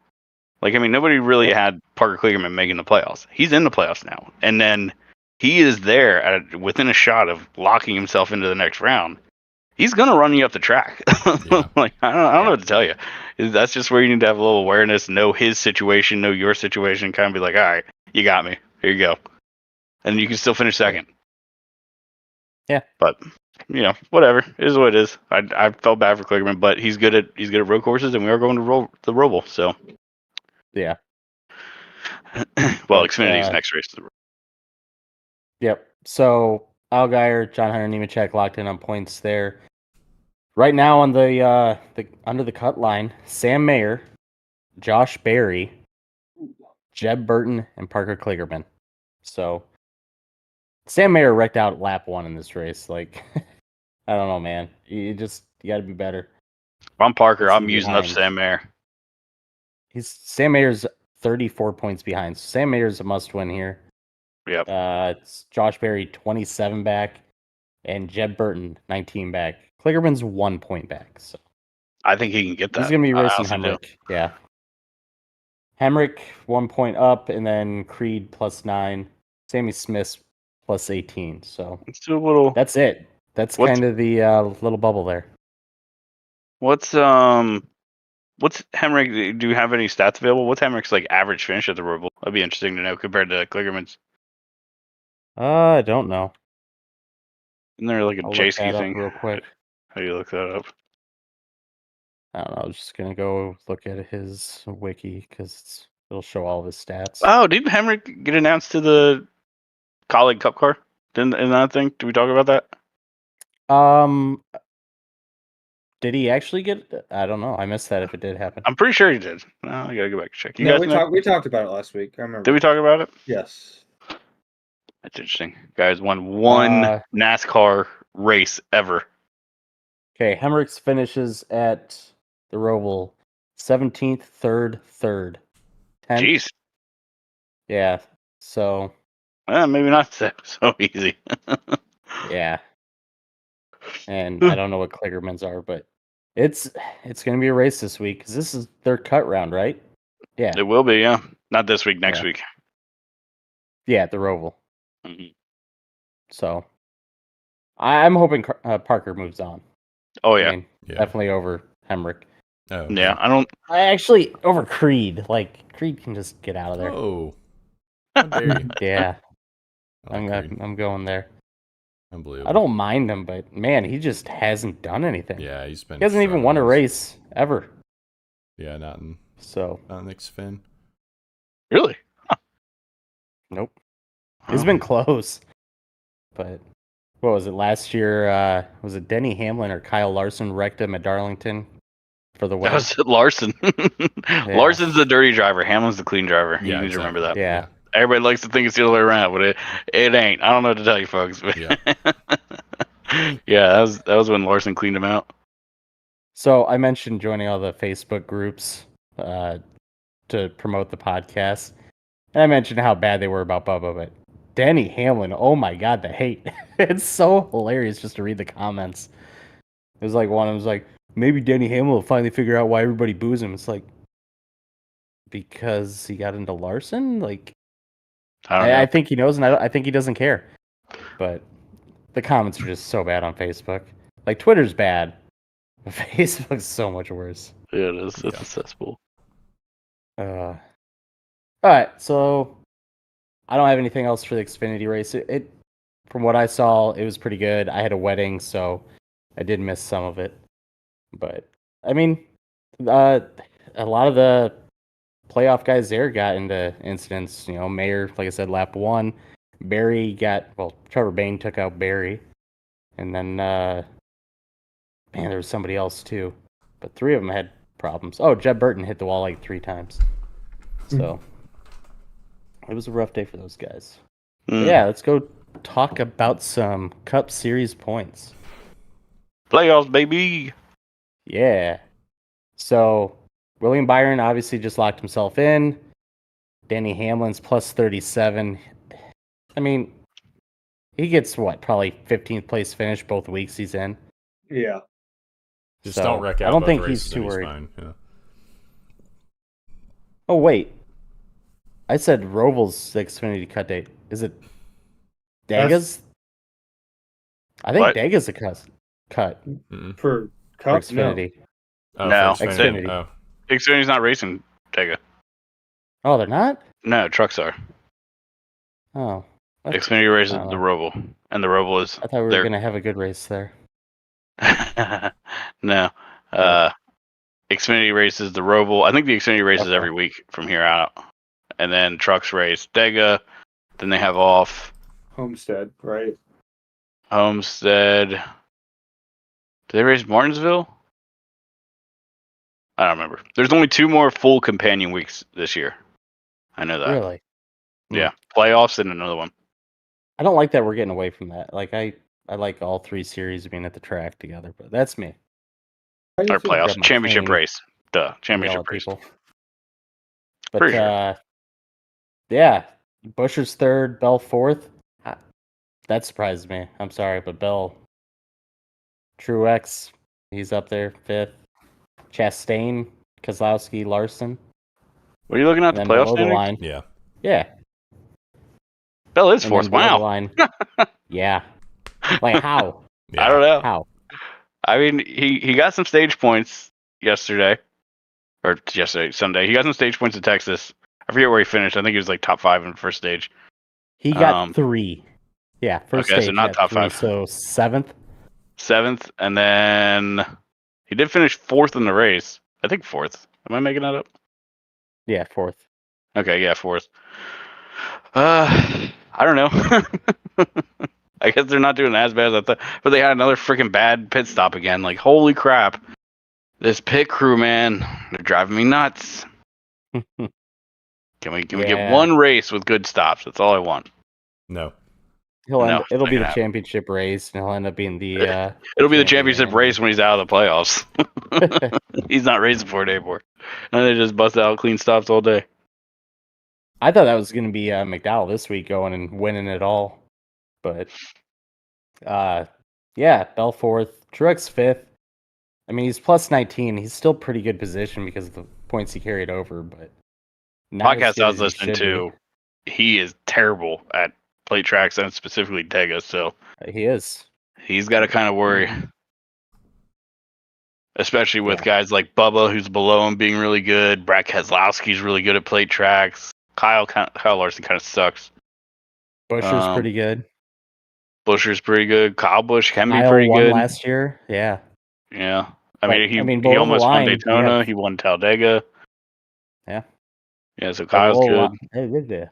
nobody really had Parker Kligerman making the playoffs. He's in the playoffs now, and then he is there within a shot of locking himself into the next round. He's gonna run you up the track. Yeah. I don't know what to tell you. That's just where you need to have a little awareness, know his situation, know your situation, kind of be like, all right, you got me. Here you go, and you can still finish second. Yeah, but whatever. It is what it is. I felt bad for Kligerman, but he's good at road courses, and we are going to the Roval. So yeah. Well, Xfinity's next race. Yep. So Allgaier, John Hunter Nemechek locked in on points there. Right now on the under the cut line, Sam Mayer, Josh Berry, Jeb Burton, and Parker Kligerman. So Sam Mayer wrecked out lap 1 in this race. I don't know, man. You got to be better. If I'm Parker, I'm using up Sam Mayer. Sam Mayer's 34 points behind. So Sam Mayer's a must-win here. Yep. It's Josh Berry 27 back, and Jeb Burton 19 back. Kligerman's 1 point back. So I think he can get that. He's gonna be racing Hemrick. Yeah. Hemrick 1 point up, and then Creed +9. Sammy Smith +18. So let's do a little. That's it. That's kind of the little bubble there. What's Hemrick? Do you have any stats available? What's Hemrick's average finish at the Roval? That'd be interesting to know compared to Kligerman's. I don't know. Isn't there a J-ski thing? Real quick. How do you look that up? I don't know. I was just gonna go look at his wiki because it'll show all of his stats. Oh, didn't Hemrick get announced to the Colleague Cup car? Isn't that thing? Did we talk about that? Did he actually get? I don't know. I missed that if it did happen. I'm pretty sure he did. I gotta go back and check. We talked about it last week. I remember. Did we talk about it? Yes. That's interesting. Guys won one NASCAR race ever. Okay, Hemrick's finishes at the Roval 17th, 3rd, 3rd. 10th. Jeez. Yeah. So. Maybe not so easy. Yeah. And I don't know what Kligerman's are, but it's going to be a race this week because this is their cut round, right? Yeah. It will be, yeah. Not this week, next week. Yeah, at the Roval. Mm-hmm. So I'm hoping Parker moves on. Oh, yeah. Definitely over Hemrick. Oh, yeah, I actually over Creed. Creed can just get out of there. Oh. Yeah. I'm going there. Unbelievable. I don't mind him, but man, he just hasn't done anything. Yeah, he hasn't even won a race ever. Yeah, not in Xfin. Really? Huh. Nope. It's been close. But what was it last year? Was it Denny Hamlin or Kyle Larson wrecked him at Darlington for the win? That was Larson. Yeah. Larson's the dirty driver. Hamlin's the clean driver. You need to remember that. Yeah. Everybody likes to think it's the other way around, but it ain't. I don't know what to tell you, folks. But yeah, that was when Larson cleaned him out. So I mentioned joining all the Facebook groups to promote the podcast, and I mentioned how bad they were about Bubba, but Denny Hamlin. Oh my God, the hate. It's so hilarious just to read the comments. It was like one of them was like, maybe Denny Hamlin will finally figure out why everybody boos him. It's like, because he got into Larson? Like, I think he knows, and I think he doesn't care. But the comments are just so bad on Facebook. Like, Twitter's bad. But Facebook's so much worse. Yeah, it is. It's a cesspool. All right, so I don't have anything else for the Xfinity race. It from what I saw, it was pretty good. I had a wedding, so I did miss some of it. But, I mean, a lot of the playoff guys there got into incidents. Mayer, like I said, lap 1. Barry Trevor Bayne took out Barry. And then, there was somebody else too. But 3 of them had problems. Oh, Jeb Burton hit the wall like 3 times. So, it was a rough day for those guys. Yeah, let's go talk about some Cup Series points. Playoffs, baby! Yeah. So, William Byron obviously just locked himself in. Denny Hamlin's plus 37. I mean, he gets probably 15th place finish both weeks he's in. Yeah. Just don't wreck out. I don't think he's too worried. Yeah. Oh, wait. I said Roval's Xfinity cut date. Is it Dega's? I think Dega's a cut. For Cup? Xfinity. No. Xfinity. Oh. Xfinity's not racing Dega. Oh, they're not? No, trucks are. Oh. Xfinity races the Roval. And the Roval is... I thought we were going to have a good race there. No. Xfinity races the Roval. I think the Xfinity races every week from here out. And then trucks race Dega. Then they have off. Homestead, right? Homestead. Do they race Martinsville? I don't remember. There's only 2 more full companion weeks this year. I know that. Really? Yeah. Playoffs and another one. I don't like that we're getting away from that. Like, I like all 3 series being at the track together, but that's me. Or playoffs. Championship race. Duh. Championship race. But, pretty sure. Yeah. Buescher's 3rd, Bell 4th. That surprised me. I'm sorry, but Bell. Truex, he's up there, 5th. Chastain, Kozlowski, Larson. Were you looking at the playoff standings? Yeah. Yeah. Bell is 4th. Wow. Yeah. Like, how? Yeah. I don't know. How? I mean, he got some stage points yesterday. Or Sunday. He got some stage points in Texas. I forget where he finished. I think he was like top 5 in the first stage. He got 3. Yeah, first stage. So not top 5. So 7th? 7th, and then he did finish 4th in the race. I think 4th. Am I making that up? Yeah, 4th. Okay, yeah, 4th. I don't know. I guess they're not doing as bad as I thought. But they had another freaking bad pit stop again. Like, holy crap. This pit crew, man, they're driving me nuts. Can we get one race with good stops? That's all I want. No. It'll be the championship race, and he'll end up being the... it'll be the championship race when he's out of the playoffs. He's not racing for it anymore. And they just bust out clean stops all day. I thought that was going to be McDowell this week going and winning it all. But, yeah, Bell 4th, Truex 5th. I mean, he's plus 19. He's still pretty good position because of the points he carried over. But podcast I was listening to, he is terrible at plate tracks and specifically Dega. So he is. He's got to kind of worry, especially with guys like Bubba, who's below him, being really good. Brad Keselowski's really good at plate tracks. Kyle Larson kind of sucks. Buescher's pretty good. Buescher's pretty good. Kyle Busch can be pretty good. Last year, yeah. Yeah. I mean, he almost won Daytona. He won Talladega. Yeah. Yeah, so Kyle's good. Hey,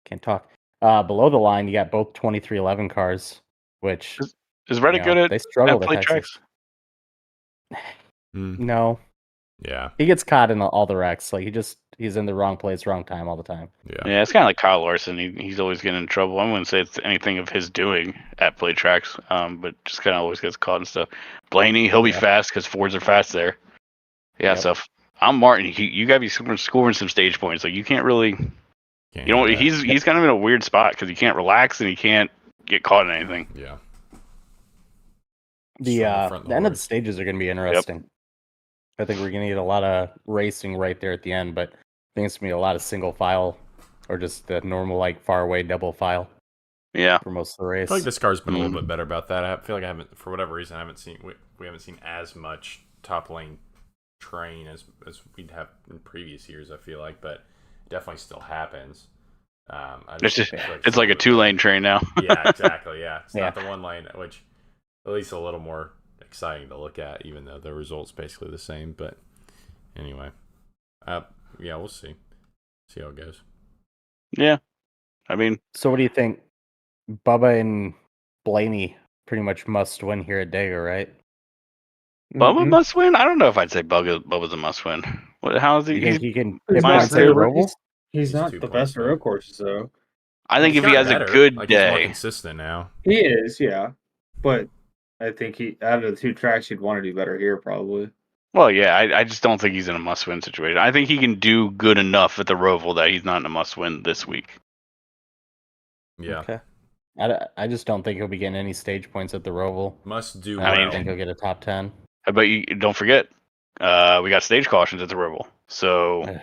can't talk. Below the line, you got both 2311 cars, which... Is Reddick good at plate tracks? No. Yeah. He gets caught in all the wrecks. Like, he's in the wrong place, wrong time all the time. Yeah, it's kind of like Kyle Larson. He's always getting in trouble. I wouldn't say it's anything of his doing at plate tracks, but just kind of always gets caught and stuff. Blaney, he'll be fast because Fords are fast there. Yeah, so I'm Martin. You got to be scoring some stage points. Like, you can't really he's kind of in a weird spot because he can't relax and he can't get caught in anything. Yeah. The end of the stages are going to be interesting. Yep. I think we're going to get a lot of racing right there at the end, but I think it's going to be a lot of single file or just the normal far away double file. Yeah, for most of the race. I feel like this car's been a little bit better about that. I feel like I haven't, for whatever reason, we haven't seen as much top lane train as we'd have in previous years. I feel like, but it definitely still happens. It's like a 2-lane train now. Yeah, exactly. Yeah, it's not the 1 lane, which at least a little more exciting to look at, even though the result's basically the same. But anyway, we'll see how it goes. Yeah, I mean, so what do you think? Bubba and Blaney pretty much must win here at Dega, right? Bubba must win? I don't know if I'd say Bubba's a must win. How is he? You think he can He's not the best at road courses, though. I think if he has a good day. He's more consistent now. He is, yeah. But I think out of the 2 tracks, he'd want to do better here, probably. Well, yeah, I just don't think he's in a must-win situation. I think he can do good enough at the Roval that he's not in a must-win this week. Yeah. Okay. I just don't think he'll be getting any stage points at the Roval. Must do. I don't think he'll get a top 10. But don't forget, we got stage cautions at the Roval. So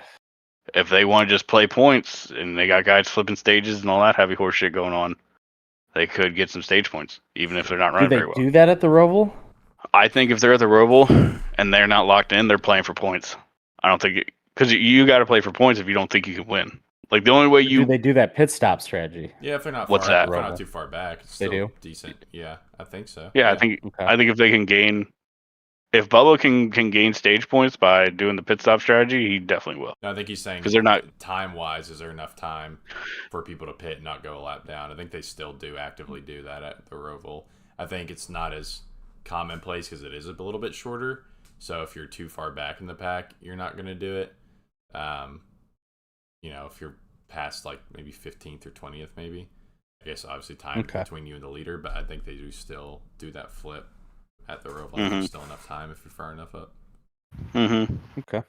if they want to just play points and they got guys flipping stages and all that heavy horse shit going on, they could get some stage points, even if they're not running very well. Do they do that at the Roval? I think if they're at the Roval and they're not locked in, they're playing for points. I don't think because you got to play for points if you don't think you can win. Like the only way do they do that pit stop strategy? Yeah, if they're not if they're not too far back, it's still they do decent. Yeah, I think so. Yeah, I think if they can gain, if Bubba can gain stage points by doing the pit stop strategy, he definitely will. No, I think he's saying because they're not time wise. Is there enough time for people to pit and not go a lap down? I think they still do actively do that at the Roval. I think it's not as commonplace because it is a little bit shorter. So if you're too far back in the pack, you're not going to do it. If you're past maybe 15th or 20th, maybe. I guess obviously time between you and the leader, but I think they do still do that flip at the Roval. There's still enough time if you're far enough up. Okay.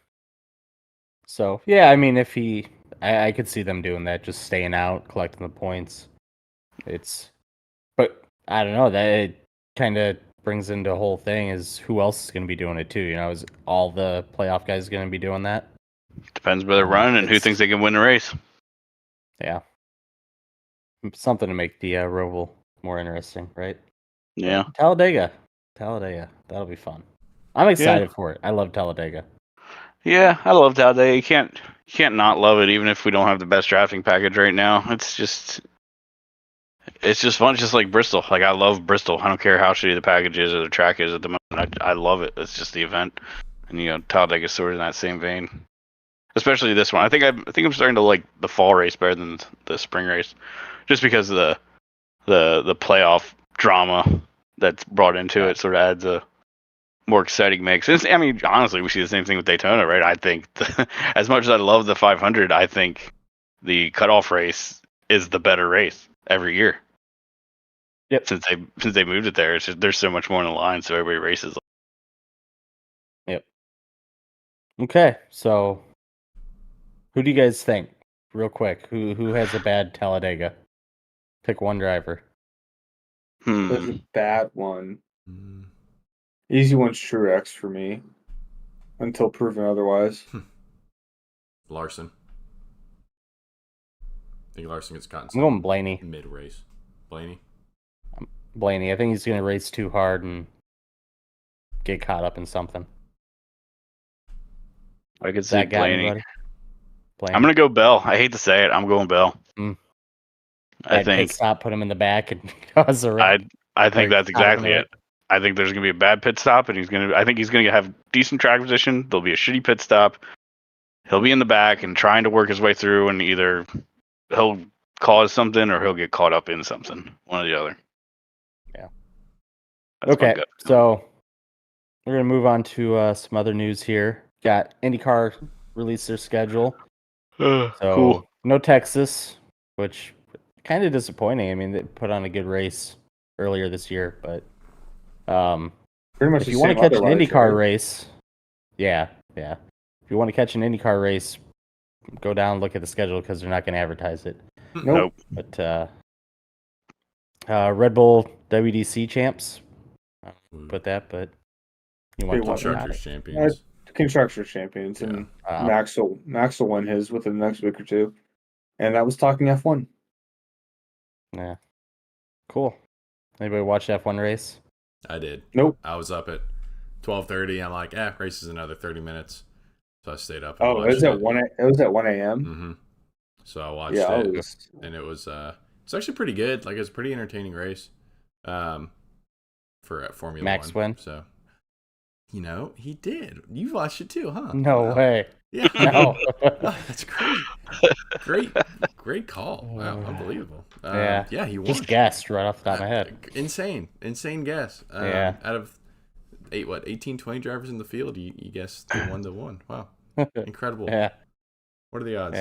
So yeah, I mean, if I could see them doing that, just staying out, collecting the points. But I don't know. That it kind of brings into the whole thing is who else is going to be doing it too. Is all the playoff guys going to be doing that? Depends where they're running and who thinks they can win the race. Yeah. Something to make the Roval more interesting, right? Yeah. Talladega. That'll be fun. I'm excited for it. I love Talladega. Yeah, I love Talladega. You can't not love it, even if we don't have the best drafting package right now. It's just fun. It's just like Bristol. I love Bristol. I don't care how shitty the package is or the track is at the moment. I love it. It's just the event, and Talladega's sort of in that same vein. Especially this one. I think I'm starting to like the fall race better than the spring race, just because of the playoff drama that's brought into it. Sort of adds a more exciting mix. I mean, honestly, we see the same thing with Daytona, right? I think as much as I love the 500, I think the cutoff race is the better race every year. Yep. Since they moved it there, it's just, there's so much more on the line, so everybody races. Yep. Okay, so. Who do you guys think? Real quick, who has a bad Talladega? Pick one driver. There's a bad one. Easy one's Truex for me, until proven otherwise. Larson. I think Larson gets caught. I'm going Blaney. Mid race. Blaney. I think he's going to race too hard and get caught up in something. I could say Blaney. I'm going to go Bell. I hate to say it. I'm going Bell. I think. Stop, put him in the back, and cause a wreck. I think that's exactly it. I think there's going to be a bad pit stop, and I think he's going to have decent track position. There'll be a shitty pit stop. He'll be in the back and trying to work his way through, and either he'll cause something or he'll get caught up in something. One or the other. Yeah. That's okay, so we're going to move on to some other news here. Got IndyCar released their schedule. So cool. No Texas, which kind of disappointing. I mean, they put on a good race earlier this year, but pretty much if you want to catch an IndyCar race, yeah. If you want to catch an IndyCar race, go down and look at the schedule because they're not going to advertise it. Nope. But Red Bull WDC champs. Put that, but you want to talk about it? Champions. Constructors champions, and Max will win his within the next week or two, and that was talking F1. Yeah, cool. Anybody watch the F1 race? I did. Nope. I was up at 12:30. I'm like, race is another 30 minutes, so I stayed up. And it was at 1. It was at 1 a.m. Mm-hmm. So I watched it, and it was it's actually pretty good. Like, it's a pretty entertaining race, for Formula Max 1. win. So, he did. You watched it too, huh? No way. Yeah. No. Oh, that's great. Great call. Wow, unbelievable. Yeah, he won. Just guessed right off the top of my head. Insane guess. Out of 18, 20 drivers in the field, you guessed the 1 to 1. Wow, incredible. Yeah. What are the odds?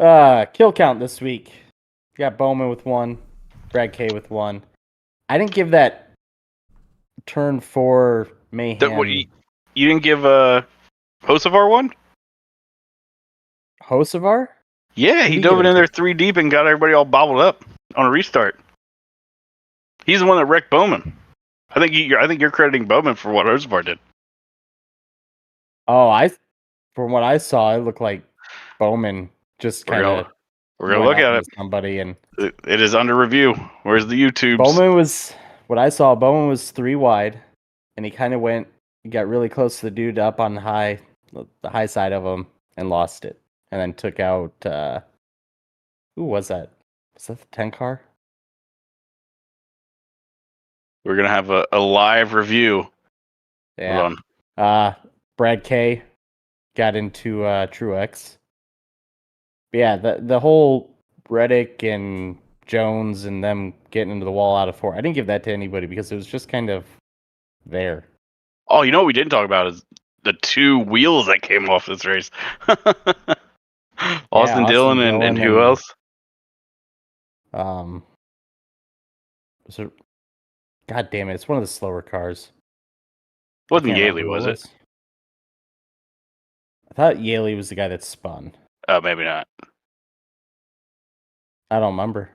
Yeah. Kill count this week. You got Bowman with 1, Brad K with 1. I didn't give that turn 4 mayhem. You didn't give Hocevar 1? Hocevar? Yeah, he dove it in there 3 deep and got everybody all bobbled up on a restart. He's the one that wrecked Bowman. I think you're crediting Bowman for what Hocevar did. Oh, from what I saw, it looked like Bowman just kind of. We're gonna look at it. Somebody and it is under review. Where's the YouTube? Bowman was 3 wide, and he kind of got really close to the dude up on the high side of him, and lost it, and then took out. Who was that? Was that the 10 car? We're gonna have a live review. Yeah. Hold on. Brad K got into Truex. But yeah, the whole Reddick and Jones and them getting into the wall out of 4. I didn't give that to anybody because it was just kind of there. Oh, you know what we didn't talk about is the 2 wheels that came off this race. Austin Dillon and who else? Was it? God damn it! It's one of the slower cars. It wasn't Yaley, was it? I thought Yaley was the guy that spun. Oh, maybe not. I don't remember.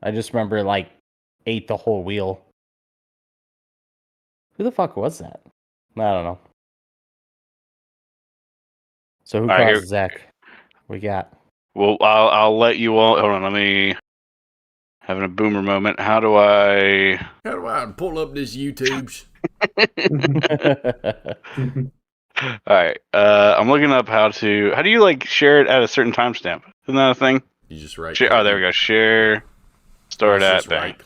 I just remember ate the whole wheel. Who the fuck was that? I don't know. So who caused Zach? We got. Well, I'll let you all. Hold on, let me. Having a boomer moment. How do I pull up this YouTube's? All right. I'm looking up how do you share it at a certain timestamp? Isn't that a thing? You just right. Oh, there we go. Share. Start at. Right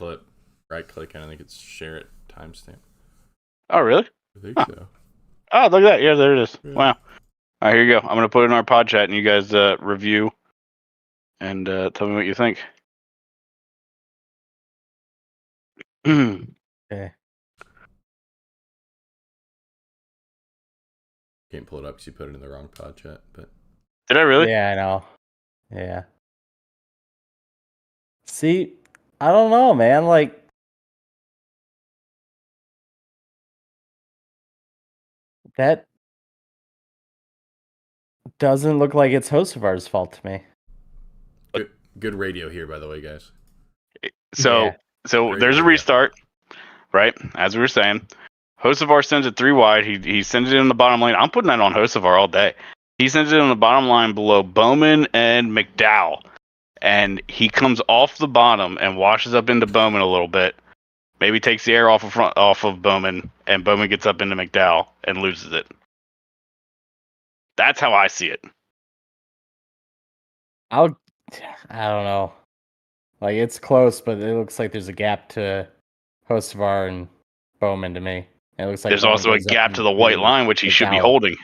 click, and I think it's share it timestamp. Oh, really? I think so. Oh, look at that. Yeah, there it is. Yeah. Wow. All right, here you go. I'm going to put it in our pod chat, and you guys review and tell me what you think. Okay. Can't pull it up because you put it in the wrong pod chat. But did I really? Yeah, I know. Yeah. See, I don't know, man. That doesn't look like it's Hocevar's fault to me. Good radio here, by the way, guys. So there's a restart, right? As we were saying, Hocevar sends it 3 wide. He sends it in the bottom lane. I'm putting that on Hocevar all day. He sends it in the bottom line below Bowman and McDowell, and he comes off the bottom and washes up into Bowman a little bit. Maybe takes the air off of Bowman, and Bowman gets up into McDowell and loses it. That's how I see it. I don't know. It's close, but it looks like there's a gap to Hocevar and Bowman to me. It looks like there's also a gap to the white line, which he should be holding.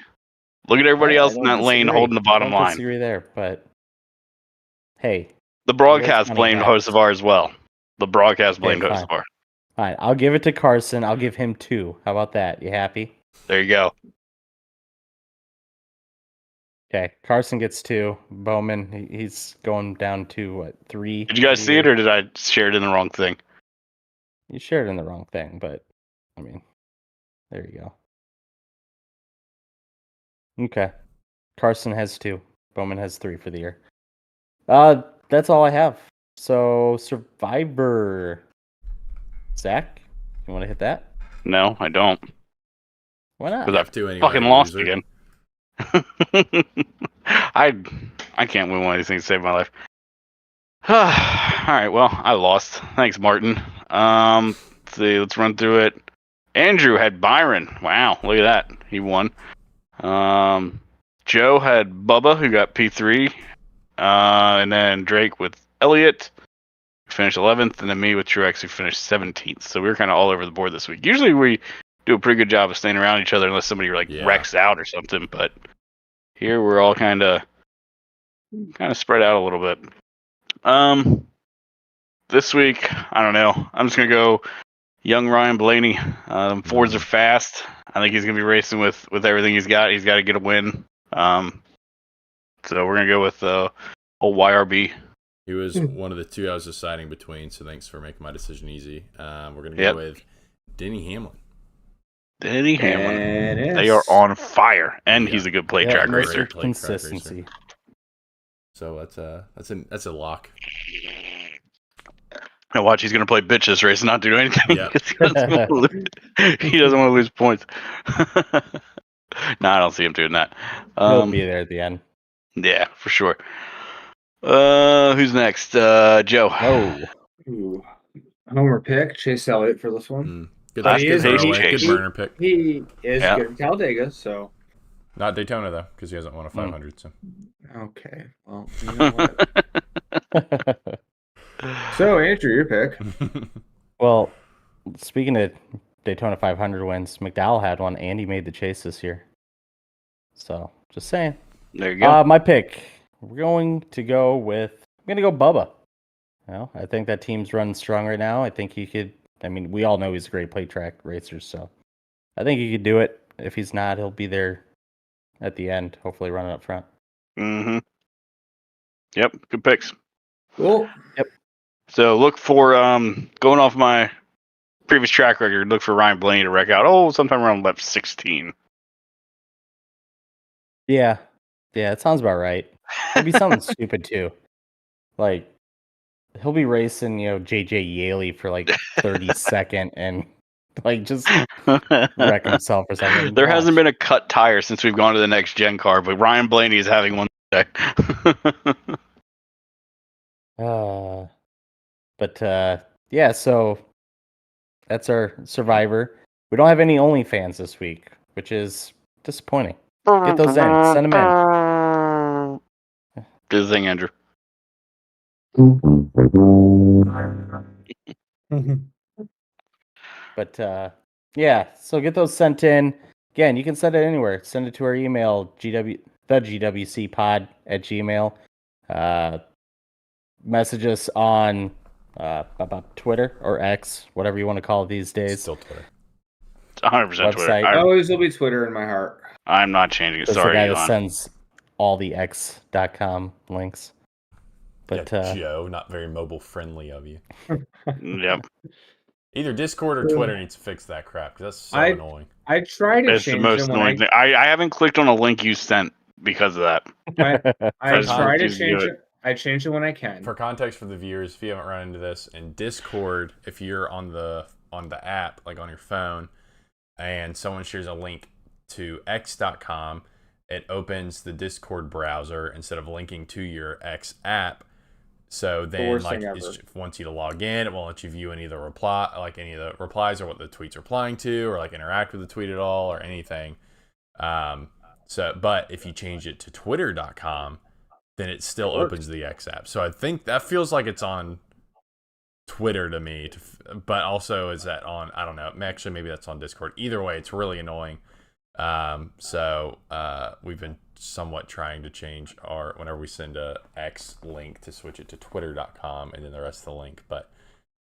Look at everybody else in that lane holding the bottom line. I disagree there, but hey. The broadcast blamed Hocevar as well. The broadcast blamed Hocevar. All right, I'll give it to Carson. I'll give him 2. How about that? You happy? There you go. Okay, Carson gets 2. Bowman, he's going down to 3. Did you guys see it, or did I share it in the wrong thing? You shared it in the wrong thing, but I mean, there you go. Okay. Carson has 2. Bowman has 3 for the year. That's all I have. So Survivor. Zach, you want to hit that? No, I don't. Why not? Have to anyway, fucking lost again. I can't win one of these things to save my life. All right, well, I lost. Thanks, Martin. Let's see, let's run through it. Andrew had Byron. Wow, look at that. He won. Joe had Bubba, who got P3. And then Drake with Elliot, who finished 11th. And then me with Truex, who finished 17th. So we were kind of all over the board this week. Usually we do a pretty good job of staying around each other unless somebody wrecks out or something. But here we're all kind of spread out a little bit. This week, I don't know. I'm just going to go young Ryan Blaney. Fords are fast. I think he's going to be racing with everything he's got. He's got to get a win. So we're going to go with old YRB. He was one of the 2 I was deciding between, so thanks for making my decision easy. We're going to go with Denny Hamlin. Denny Hamlin. They are on fire, and he's a good plate track racer. Consistency. So that's a lock. Now watch, he's going to play bitch this race and not do anything. Yep. He doesn't want to lose points. No, I don't see him doing that. He'll be there at the end. Yeah, for sure. Who's next? Joe. Oh. Homer pick, Chase Elliott for this one. Good burner pick. He is good at Talladega, so. Not Daytona, though, because he hasn't won a 500. So. Okay. Well, you know what? So, Andrew, your pick. Well, speaking of Daytona 500 wins, McDowell had one, and he made the chase this year. So, just saying. There you go. My pick. We're going to go with. I'm going to go Bubba. Well, I think that team's running strong right now. I think he could. I mean, we all know he's a great plate track racer, so I think he could do it. If he's not, he'll be there at the end, hopefully running up front. Mm-hmm. Yep, good picks. Cool. Yep. So look for going off my previous track record. Look for Ryan Blaney to wreck out. Sometime around lap 16. Yeah, it sounds about right. It'll be something stupid too. Like he'll be racing, JJ Yaley for like 30-second and like just wreck himself or something. There hasn't been a cut tire since we've gone to the next gen car, but Ryan Blaney is having one today. Yeah, so that's our Survivor. We don't have any OnlyFans this week, which is disappointing. Get those in. Send them in. Do the thing, Andrew. But yeah, so get those sent in. Again, you can send it anywhere. Send it to our email, thegwcpod@gmail. Message us on about Twitter or X, whatever you want to call it these days. Still Twitter. It's 100% Twitter. Always will be Twitter in my heart. I'm not changing it. Sorry, the guy Elon. that sends all the X.com links. But Joe, not very mobile friendly of you. Yep. Either Discord or Twitter needs to fix that crap because that's so annoying. I try to it's change the most annoying thing. I haven't clicked on a link you sent because of that. I try to change it. I change it when I can. For context for the viewers, if you haven't run into this, in Discord, if you're on the app, like on your phone, and someone shares a link to X.com, it opens the Discord browser instead of linking to your X app. So then, like, it wants you to log in. It won't let you view any of the replies or what the tweet's replying to, or like interact with the tweet at all, or anything. But if you change it to Twitter.com, then it still opens the X app. So I think that feels like it's on Twitter to me, but also is that on? I don't know. Actually, maybe that's on Discord. Either way, it's really annoying. So we've been somewhat trying to change whenever we send a X link to switch it to Twitter.com and then the rest of the link, but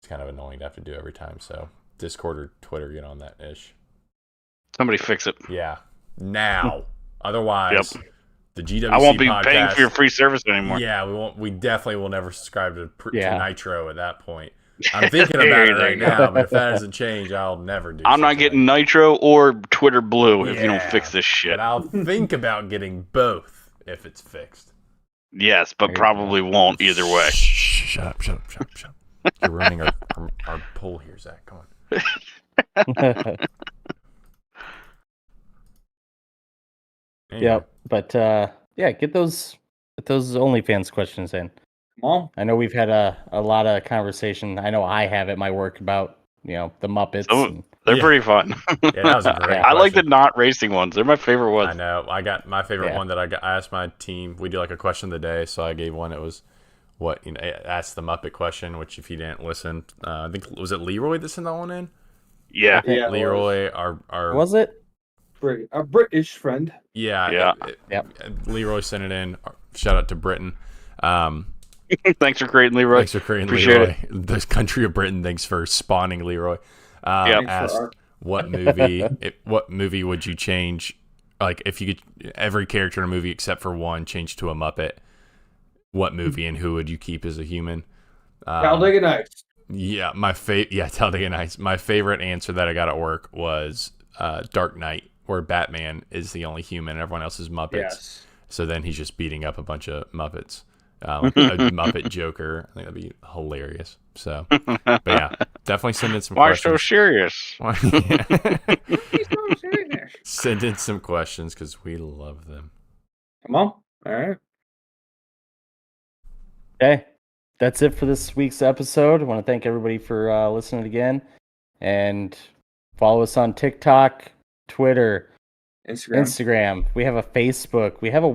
it's kind of annoying to have to do every time. So Discord or Twitter, get on that ish. Somebody fix it. Yeah. Now. Otherwise, the GWC I won't be podcast, paying for your free service anymore. Yeah, we won't. We definitely will never subscribe to Nitro at that point. I'm thinking about it right now, but if that doesn't change, I'll never do. I'm not getting Nitro or Twitter Blue if you don't fix this shit. But I'll think about getting both. if it's fixed. Yes, but probably won't either way. Shut up. You're ruining our poll here, Zach. Come on. Yep, but get those OnlyFans questions in. Mom, I know we've had a lot of conversation. I know I have at my work about the Muppets. They're pretty fun. Yeah, that was a great I like the not racing ones. They're my favorite ones. I know. I got my favorite one that I asked my team. We do like a question of the day, so I gave one. It was ask the Muppet question. Which, if you didn't listen, I think was it Leroy that sent that one in? Yeah, Leroy, our was it a British friend? Yeah. Leroy sent it in. Shout out to Britain. Thanks for creating Leroy. Appreciate Leroy. It. The country of Britain. Thanks for spawning Leroy. Asked what movie would you change? Like if you could every character in a movie except for one change to a Muppet. What movie and who would you keep as a human? Talladega Nights. Yeah, Talladega Nights. My favorite answer that I got at work was Dark Knight, where Batman is the only human, and everyone else is Muppets. Yes. So then he's just beating up a bunch of Muppets. Like a Muppet Joker. I think that'd be hilarious. So, but yeah, definitely send in some questions. Why so serious? Send in some questions because we love them. Come on. All right. Okay. That's it for this week's episode. I want to thank everybody for listening again. And follow us on TikTok, Twitter, Instagram. We have a Facebook. We have a